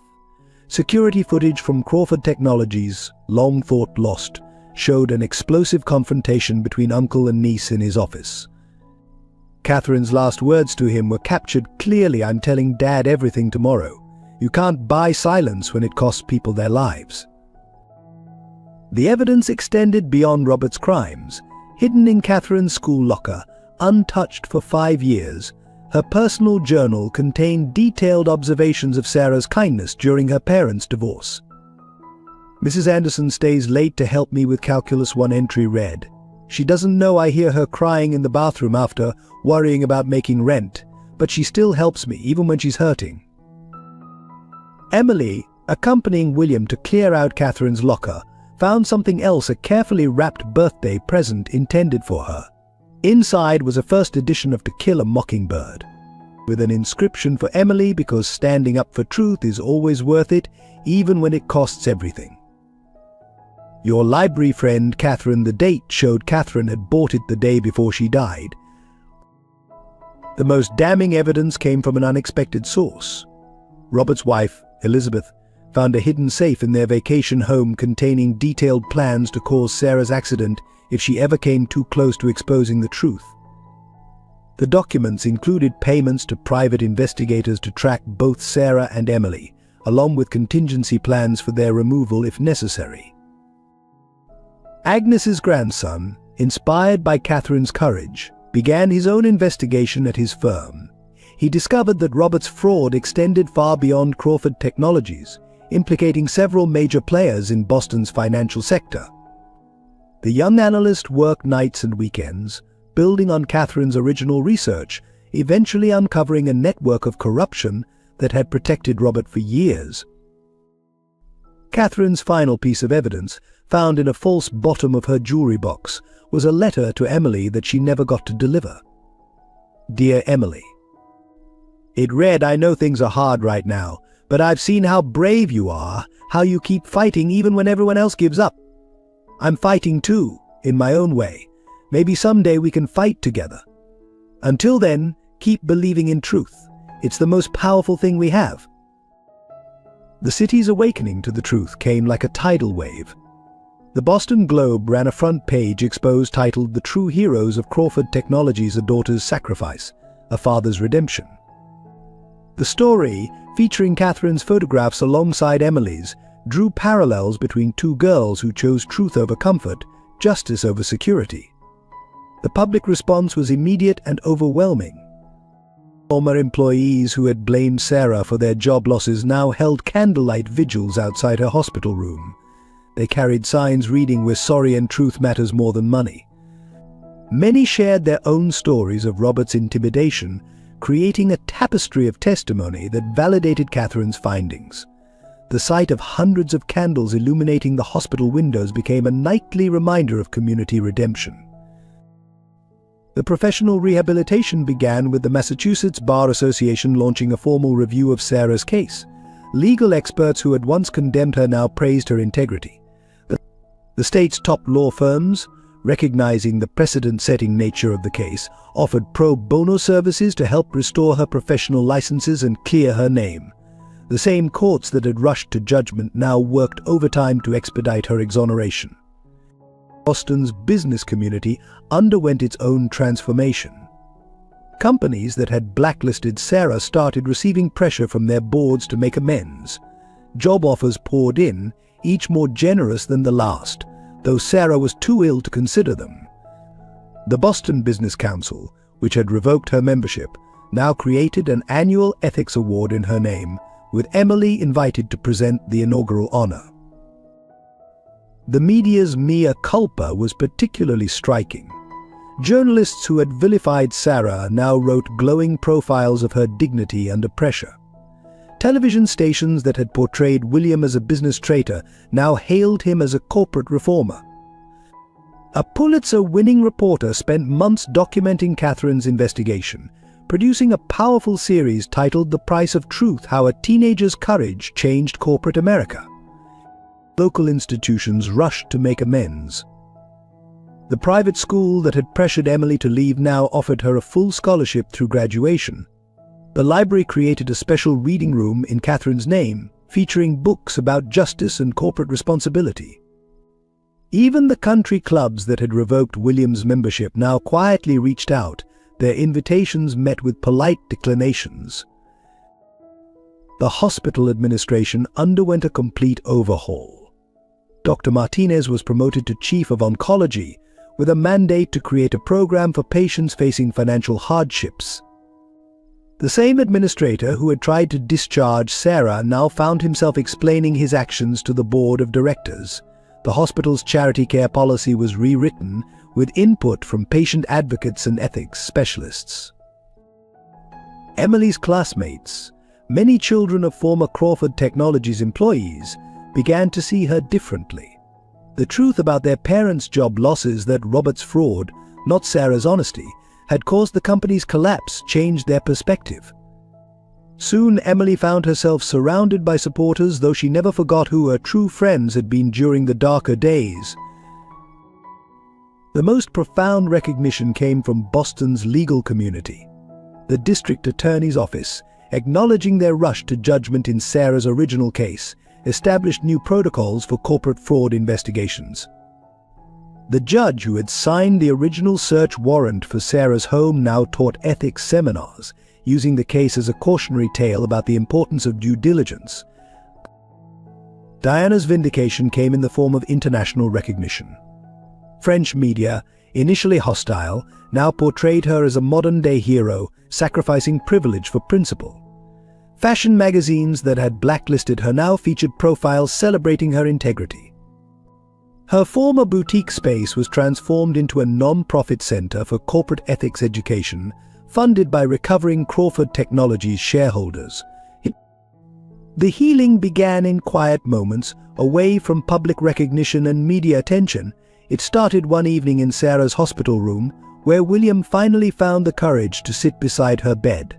Security footage from Crawford Technologies, long thought lost, showed an explosive confrontation between uncle and niece in his office. Catherine's last words to him were captured clearly: "I'm telling Dad everything tomorrow. You can't buy silence when it costs people their lives." The evidence extended beyond Robert's crimes. Hidden in Catherine's school locker, untouched for 5 years, her personal journal contained detailed observations of Sarah's kindness during her parents' divorce. "Mrs. Anderson stays late to help me with Calculus 1 entry read. She doesn't know I hear her crying in the bathroom after, worrying about making rent, but she still helps me even when she's hurting." Emily, accompanying William to clear out Catherine's locker, found something else: a carefully wrapped birthday present intended for her. Inside was a first edition of To Kill a Mockingbird, with an inscription for Emily, because standing up for truth is always worth it, even when it costs everything. "Your library friend, Catherine." The date showed Catherine had bought it the day before she died. The most damning evidence came from an unexpected source. Robert's wife, Elizabeth, found a hidden safe in their vacation home containing detailed plans to cause Sarah's accident if she ever came too close to exposing the truth. The documents included payments to private investigators to track both Sarah and Emily, along with contingency plans for their removal if necessary. Agnes's grandson, inspired by Catherine's courage, began his own investigation at his firm. He discovered that Robert's fraud extended far beyond Crawford Technologies, implicating several major players in Boston's financial sector. The young analyst worked nights and weekends, building on Catherine's original research, eventually uncovering a network of corruption that had protected Robert for years. Catherine's final piece of evidence, found in a false bottom of her jewelry box, was a letter to Emily that she never got to deliver. "Dear Emily," it read, "I know things are hard right now, but I've seen how brave you are, how you keep fighting even when everyone else gives up. I'm fighting too, in my own way. Maybe someday we can fight together. Until then, keep believing in truth. It's the most powerful thing we have." The city's awakening to the truth came like a tidal wave. The Boston Globe ran a front page exposed titled "The True Heroes of Crawford Technologies: A Daughter's Sacrifice, A Father's Redemption." The story, featuring Catherine's photographs alongside Emily's, drew parallels between two girls who chose truth over comfort, justice over security. The public response was immediate and overwhelming. Former employees who had blamed Sarah for their job losses now held candlelight vigils outside her hospital room. They carried signs reading, "We're sorry and truth matters more than money." Many shared their own stories of Robert's intimidation, creating a tapestry of testimony that validated Catherine's findings. The sight of hundreds of candles illuminating the hospital windows became a nightly reminder of community redemption. The professional rehabilitation began with the Massachusetts Bar Association launching a formal review of Sarah's case. Legal experts who had once condemned her now praised her integrity. The state's top law firms, recognizing the precedent-setting nature of the case, offered pro bono services to help restore her professional licenses and clear her name. The same courts that had rushed to judgment now worked overtime to expedite her exoneration. Boston's business community underwent its own transformation. Companies that had blacklisted Sarah started receiving pressure from their boards to make amends. Job offers poured in, each more generous than the last, though Sarah was too ill to consider them. The Boston Business Council, which had revoked her membership, now created an annual ethics award in her name, with Emily invited to present the inaugural honor. The media's mea culpa was particularly striking. Journalists who had vilified Sarah now wrote glowing profiles of her dignity under pressure. Television stations that had portrayed William as a business traitor now hailed him as a corporate reformer. A Pulitzer-winning reporter spent months documenting Catherine's investigation, producing a powerful series titled The Price of Truth: How a Teenager's Courage Changed Corporate America. Local institutions rushed to make amends. The private school that had pressured Emily to leave now offered her a full scholarship through graduation. The library created a special reading room in Catherine's name, featuring books about justice and corporate responsibility. Even the country clubs that had revoked William's membership now quietly reached out, their invitations met with polite declinations. The hospital administration underwent a complete overhaul. Dr. Martinez was promoted to Chief of Oncology, with a mandate to create a program for patients facing financial hardships. The same administrator who had tried to discharge Sarah now found himself explaining his actions to the board of directors. The hospital's charity care policy was rewritten, with input from patient advocates and ethics specialists. Emily's classmates, many children of former Crawford Technologies employees, began to see her differently. The truth about their parents' job losses, that Robert's fraud, not Sarah's honesty, had caused the company's collapse, changed their perspective. Soon Emily found herself surrounded by supporters, though she never forgot who her true friends had been during the darker days. The most profound recognition came from Boston's legal community. The district attorney's office, acknowledging their rush to judgment in Sarah's original case, established new protocols for corporate fraud investigations. The judge who had signed the original search warrant for Sarah's home now taught ethics seminars, using the case as a cautionary tale about the importance of due diligence. Diana's vindication came in the form of international recognition. French media, initially hostile, now portrayed her as a modern-day hero, sacrificing privilege for principle. Fashion magazines that had blacklisted her now featured profiles celebrating her integrity. Her former boutique space was transformed into a non-profit center for corporate ethics education, funded by recovering Crawford Technologies shareholders. The healing began in quiet moments, away from public recognition and media attention. It started one evening in Sarah's hospital room, where William finally found the courage to sit beside her bed.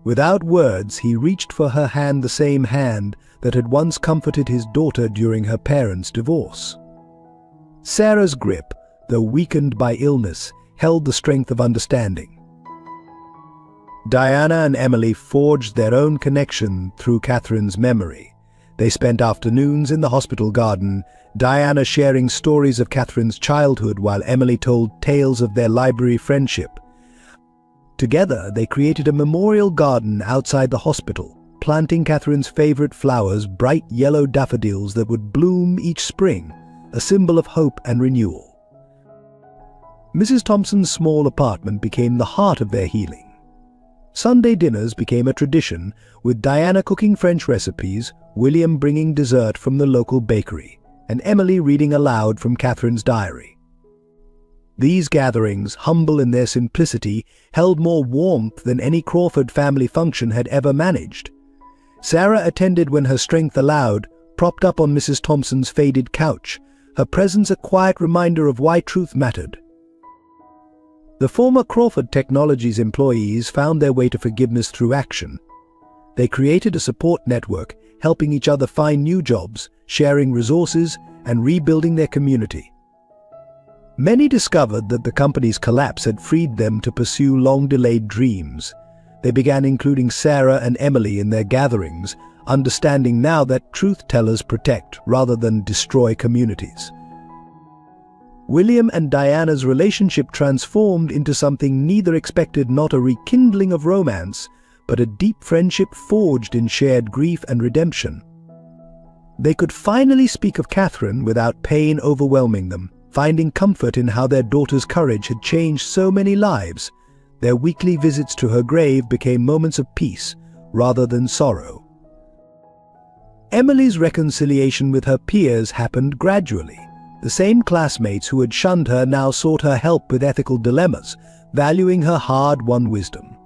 Without words, he reached for her hand, the same hand that had once comforted his daughter during her parents' divorce. Sarah's grip, though weakened by illness, held the strength of understanding. Diana and Emily forged their own connection through Catherine's memory. They spent afternoons in the hospital garden, Diana sharing stories of Catherine's childhood while Emily told tales of their library friendship. Together, they created a memorial garden outside the hospital, planting Catherine's favorite flowers, bright yellow daffodils that would bloom each spring, a symbol of hope and renewal. Mrs. Thompson's small apartment became the heart of their healing. Sunday dinners became a tradition, with Diana cooking French recipes, William bringing dessert from the local bakery, and Emily reading aloud from Catherine's diary. These gatherings, humble in their simplicity, held more warmth than any Crawford family function had ever managed. Sarah attended when her strength allowed, propped up on Mrs. Thompson's faded couch, her presence a quiet reminder of why truth mattered. The former Crawford Technologies employees found their way to forgiveness through action. They created a support network, helping each other find new jobs, sharing resources, and rebuilding their community. Many discovered that the company's collapse had freed them to pursue long-delayed dreams. They began including Sarah and Emily in their gatherings, understanding now that truth-tellers protect rather than destroy communities. William and Diana's relationship transformed into something neither expected, not a rekindling of romance, but a deep friendship forged in shared grief and redemption. They could finally speak of Catherine without pain overwhelming them, finding comfort in how their daughter's courage had changed so many lives. Their weekly visits to her grave became moments of peace rather than sorrow. Emily's reconciliation with her peers happened gradually. The same classmates who had shunned her now sought her help with ethical dilemmas, valuing her hard-won wisdom.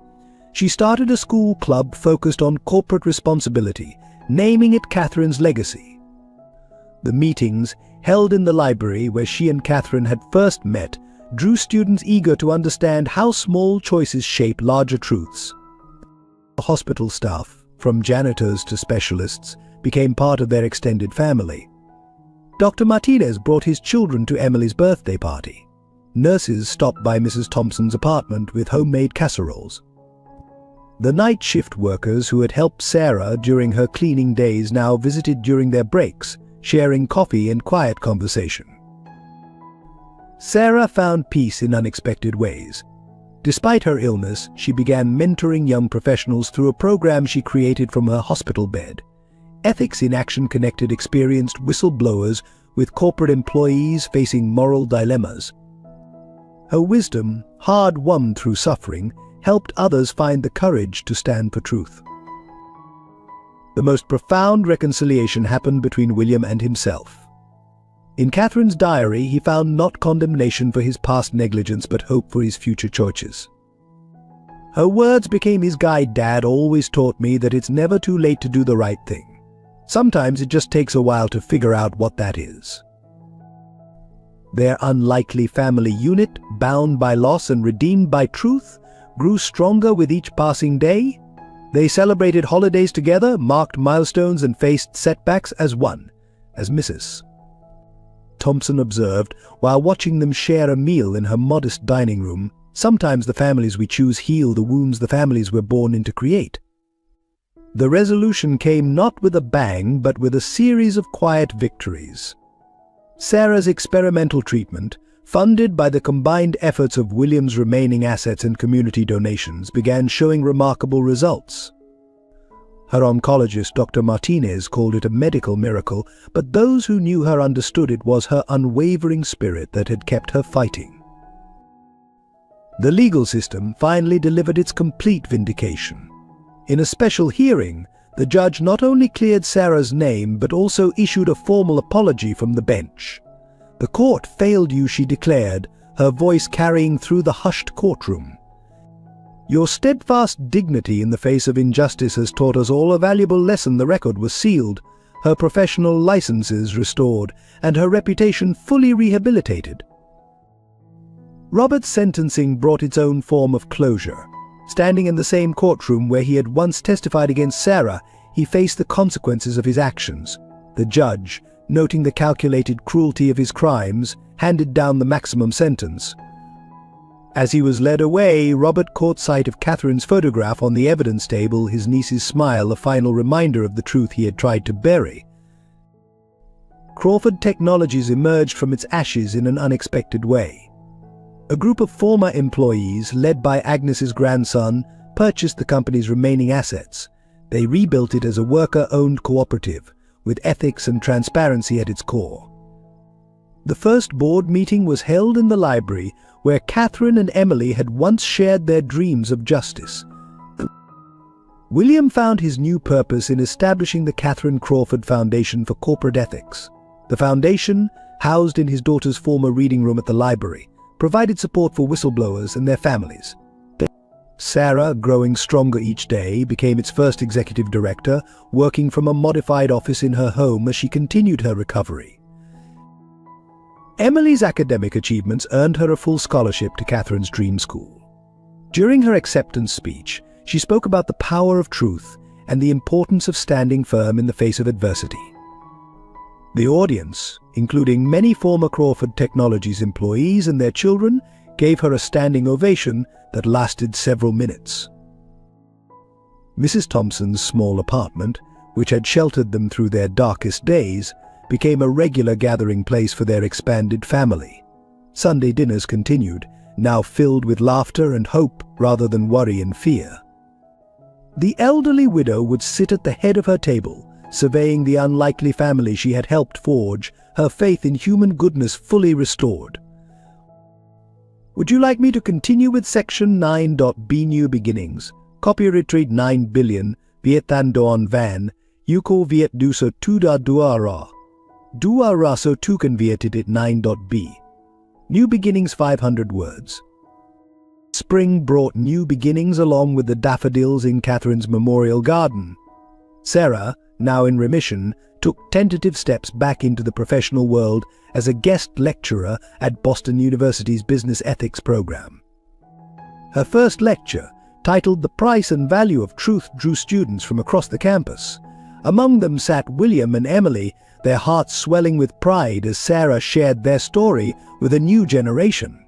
She started a school club focused on corporate responsibility, naming it Catherine's Legacy. The meetings, held in the library where she and Catherine had first met, drew students eager to understand how small choices shape larger truths. The hospital staff, from janitors to specialists, became part of their extended family. Dr. Martinez brought his children to Emily's birthday party. Nurses stopped by Mrs. Thompson's apartment with homemade casseroles. The night shift workers who had helped Sarah during her cleaning days now visited during their breaks, sharing coffee and quiet conversation. Sarah found peace in unexpected ways. Despite her illness, she began mentoring young professionals through a program she created from her hospital bed. Ethics in Action connected experienced whistleblowers with corporate employees facing moral dilemmas. Her wisdom, hard-won through suffering, helped others find the courage to stand for truth. The most profound reconciliation happened between William and himself. In Catherine's diary, he found not condemnation for his past negligence but hope for his future choices. Her words became his guide. "Dad always taught me that it's never too late to do the right thing. Sometimes it just takes a while to figure out what that is." Their unlikely family unit, bound by loss and redeemed by truth, grew stronger with each passing day. They celebrated holidays together, marked milestones, and faced setbacks as one, as Mrs. Thompson observed while watching them share a meal in her modest dining room. "Sometimes the families we choose heal the wounds the families we're born in to create." The resolution came not with a bang, but with a series of quiet victories. Sarah's experimental treatment, funded by the combined efforts of William's remaining assets and community donations, began showing remarkable results. Her oncologist, Dr. Martinez, called it a medical miracle, but those who knew her understood it was her unwavering spirit that had kept her fighting. The legal system finally delivered its complete vindication. In a special hearing, the judge not only cleared Sarah's name but also issued a formal apology from the bench. "The court failed you," she declared, her voice carrying through the hushed courtroom. "Your steadfast dignity in the face of injustice has taught us all a valuable lesson." The record was sealed, her professional licenses restored, and her reputation fully rehabilitated. Robert's sentencing brought its own form of closure. Standing in the same courtroom where he had once testified against Sarah, he faced the consequences of his actions. The judge, noting the calculated cruelty of his crimes, handed down the maximum sentence. As he was led away, Robert caught sight of Catherine's photograph on the evidence table, his niece's smile a final reminder of the truth he had tried to bury. Crawford Technologies emerged from its ashes in an unexpected way. A group of former employees, led by Agnes's grandson, purchased the company's remaining assets. They rebuilt it as a worker-owned cooperative, with ethics and transparency at its core. The first board meeting was held in the library, where Catherine and Emily had once shared their dreams of justice. William found his new purpose in establishing the Catherine Crawford Foundation for Corporate Ethics. The foundation, housed in his daughter's former reading room at the library, provided support for whistleblowers and their families. Sarah, growing stronger each day, became its first executive director, working from a modified office in her home as she continued her recovery. Emily's academic achievements earned her a full scholarship to Catherine's dream school. During her acceptance speech, she spoke about the power of truth and the importance of standing firm in the face of adversity. The audience, including many former Crawford Technologies employees and their children, gave her a standing ovation that lasted several minutes. Mrs. Thompson's small apartment, which had sheltered them through their darkest days, became a regular gathering place for their expanded family. Sunday dinners continued, now filled with laughter and hope rather than worry and fear. The elderly widow would sit at the head of her table, surveying the unlikely family she had helped forge, her faith in human goodness fully restored. Would you like me to continue with Section 9.b New Beginnings? Copyright 9 billion, Viet Thanh Doan Van, Yuko viet du so tu da dua ra. Dua ra so tu kan vietit it 9.b. New beginnings 500 words. Spring brought new beginnings along with the daffodils in Catherine's memorial garden. Sarah, now in remission, took tentative steps back into the professional world as a guest lecturer at Boston University's Business Ethics program. Her first lecture, titled The Price and Value of Truth, drew students from across the campus. Among them sat William and Emily, their hearts swelling with pride as Sarah shared their story with a new generation.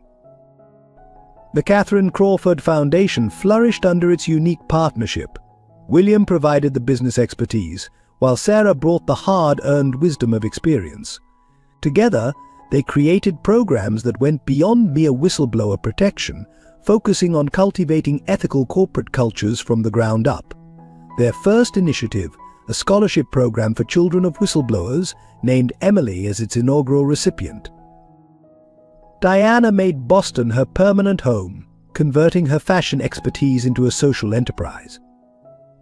The Catherine Crawford Foundation flourished under its unique partnership. William provided the business expertise, while Sarah brought the hard-earned wisdom of experience. Together, they created programs that went beyond mere whistleblower protection, focusing on cultivating ethical corporate cultures from the ground up. Their first initiative, a scholarship program for children of whistleblowers, named Emily as its inaugural recipient. Diana made Boston her permanent home, converting her fashion expertise into a social enterprise.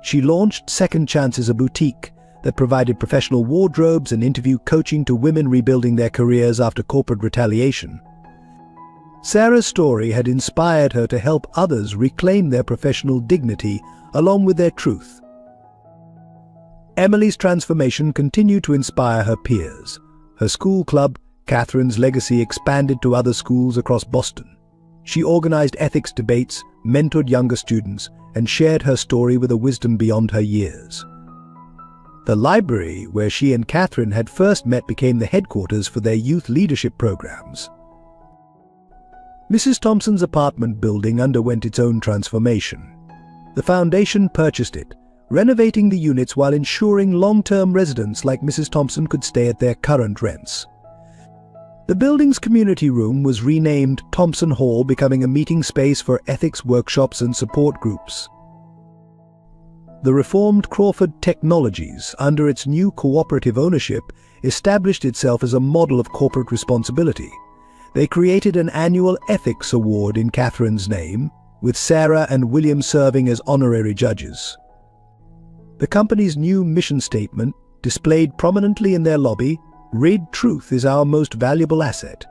She launched Second Chances, a boutique that provided professional wardrobes and interview coaching to women rebuilding their careers after corporate retaliation. Sarah's story had inspired her to help others reclaim their professional dignity along with their truth. Emily's transformation continued to inspire her peers. Her school club, Catherine's Legacy, expanded to other schools across Boston. She organized ethics debates, mentored younger students, and shared her story with a wisdom beyond her years. The library where she and Catherine had first met became the headquarters for their youth leadership programs. Mrs. Thompson's apartment building underwent its own transformation. The foundation purchased it, renovating the units while ensuring long-term residents like Mrs. Thompson could stay at their current rents. The building's community room was renamed Thompson Hall, becoming a meeting space for ethics workshops and support groups. The reformed Crawford Technologies, under its new cooperative ownership, established itself as a model of corporate responsibility. They created an annual ethics award in Catherine's name, with Sarah and William serving as honorary judges. The company's new mission statement, displayed prominently in their lobby, read, "Truth is our most valuable asset."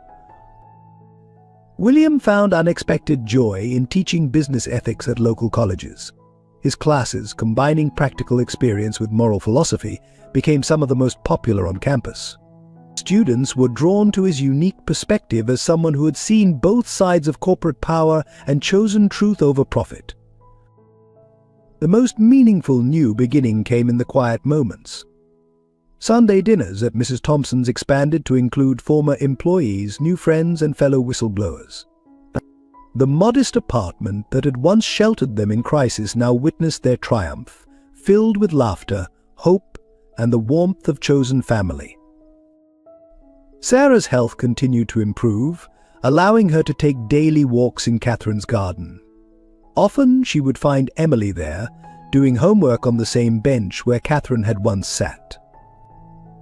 William found unexpected joy in teaching business ethics at local colleges. His classes, combining practical experience with moral philosophy, became some of the most popular on campus. Students were drawn to his unique perspective as someone who had seen both sides of corporate power and chosen truth over profit. The most meaningful new beginning came in the quiet moments. Sunday dinners at Mrs. Thompson's expanded to include former employees, new friends, and fellow whistleblowers. The modest apartment that had once sheltered them in crisis now witnessed their triumph, filled with laughter, hope, and the warmth of chosen family. Sarah's health continued to improve, allowing her to take daily walks in Catherine's garden. Often she would find Emily there, doing homework on the same bench where Catherine had once sat.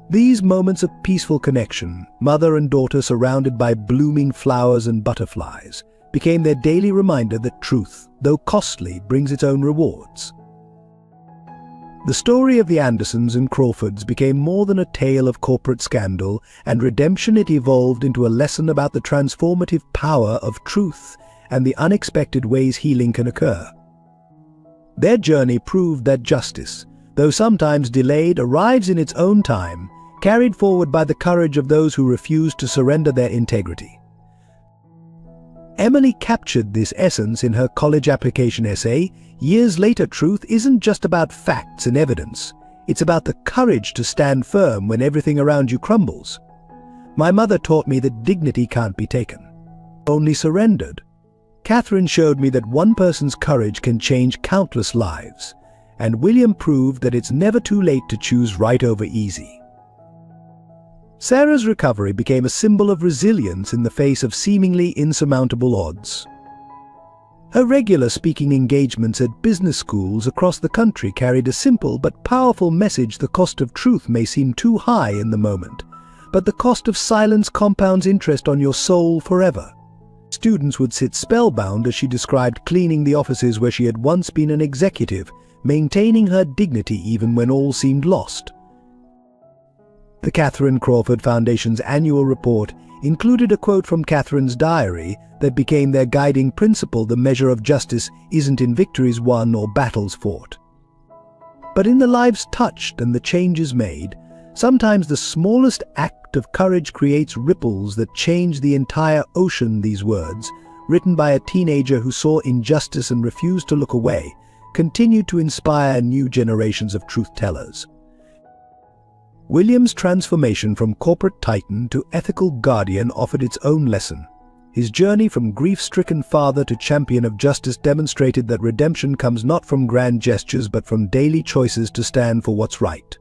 These moments of peaceful connection, mother and daughter surrounded by blooming flowers and butterflies, became their daily reminder that truth, though costly, brings its own rewards. The story of the Andersons and Crawfords became more than a tale of corporate scandal and redemption. It evolved into a lesson about the transformative power of truth and the unexpected ways healing can occur. Their journey proved that justice, though sometimes delayed, arrives in its own time, carried forward by the courage of those who refuse to surrender their integrity. Emily captured this essence in her college application essay. Years later, truth isn't just about facts and evidence. It's about the courage to stand firm when everything around you crumbles. My mother taught me that dignity can't be taken, only surrendered. Catherine showed me that one person's courage can change countless lives, and William proved that it's never too late to choose right over easy. Sarah's recovery became a symbol of resilience in the face of seemingly insurmountable odds. Her regular speaking engagements at business schools across the country carried a simple but powerful message: the cost of truth may seem too high in the moment, but the cost of silence compounds interest on your soul forever. Students would sit spellbound as she described cleaning the offices where she had once been an executive, maintaining her dignity even when all seemed lost. The Catherine Crawford Foundation's annual report included a quote from Catherine's diary that became their guiding principle: the measure of justice isn't in victories won or battles fought, but in the lives touched and the changes made. Sometimes the smallest act of courage creates ripples that change the entire ocean. These words, written by a teenager who saw injustice and refused to look away, continue to inspire new generations of truth-tellers. William's transformation from corporate titan to ethical guardian offered its own lesson. His journey from grief-stricken father to champion of justice demonstrated that redemption comes not from grand gestures but from daily choices to stand for what's right.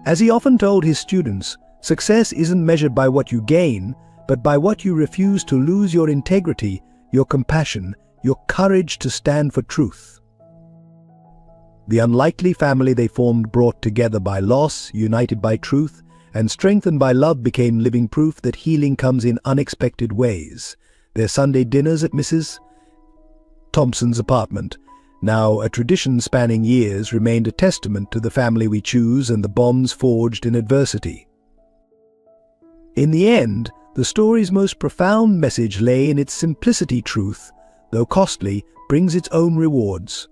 As he often told his students, success isn't measured by what you gain, but by what you refuse to lose: your integrity, your compassion, your courage to stand for truth. The unlikely family they formed, brought together by loss, united by truth, and strengthened by love, became living proof that healing comes in unexpected ways. Their Sunday dinners at Mrs. Thompson's apartment, now a tradition spanning years, remained a testament to the family we choose and the bonds forged in adversity. In the end, the story's most profound message lay in its simplicity: truth, though costly, brings its own rewards.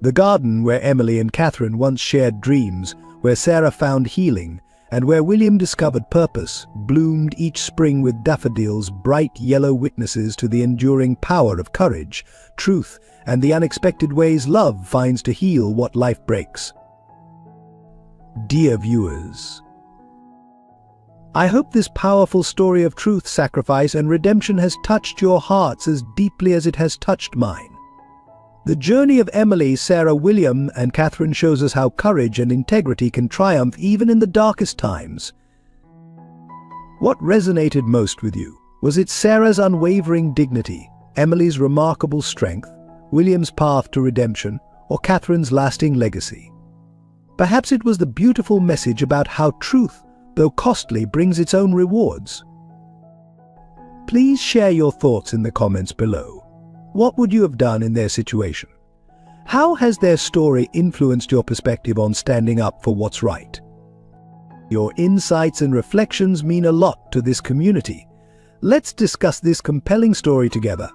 The garden where Emily and Catherine once shared dreams, where Sarah found healing, and where William discovered purpose, bloomed each spring with daffodils, bright yellow witnesses to the enduring power of courage, truth, and the unexpected ways love finds to heal what life breaks. Dear viewers, I hope this powerful story of truth, sacrifice, and redemption has touched your hearts as deeply as it has touched mine. The journey of Emily, Sarah, William, and Catherine shows us how courage and integrity can triumph even in the darkest times. What resonated most with you? Was it Sarah's unwavering dignity, Emily's remarkable strength, William's path to redemption, or Catherine's lasting legacy? Perhaps it was the beautiful message about how truth, though costly, brings its own rewards. Please share your thoughts in the comments below. What would you have done in their situation? How has their story influenced your perspective on standing up for what's right? Your insights and reflections mean a lot to this community. Let's discuss this compelling story together.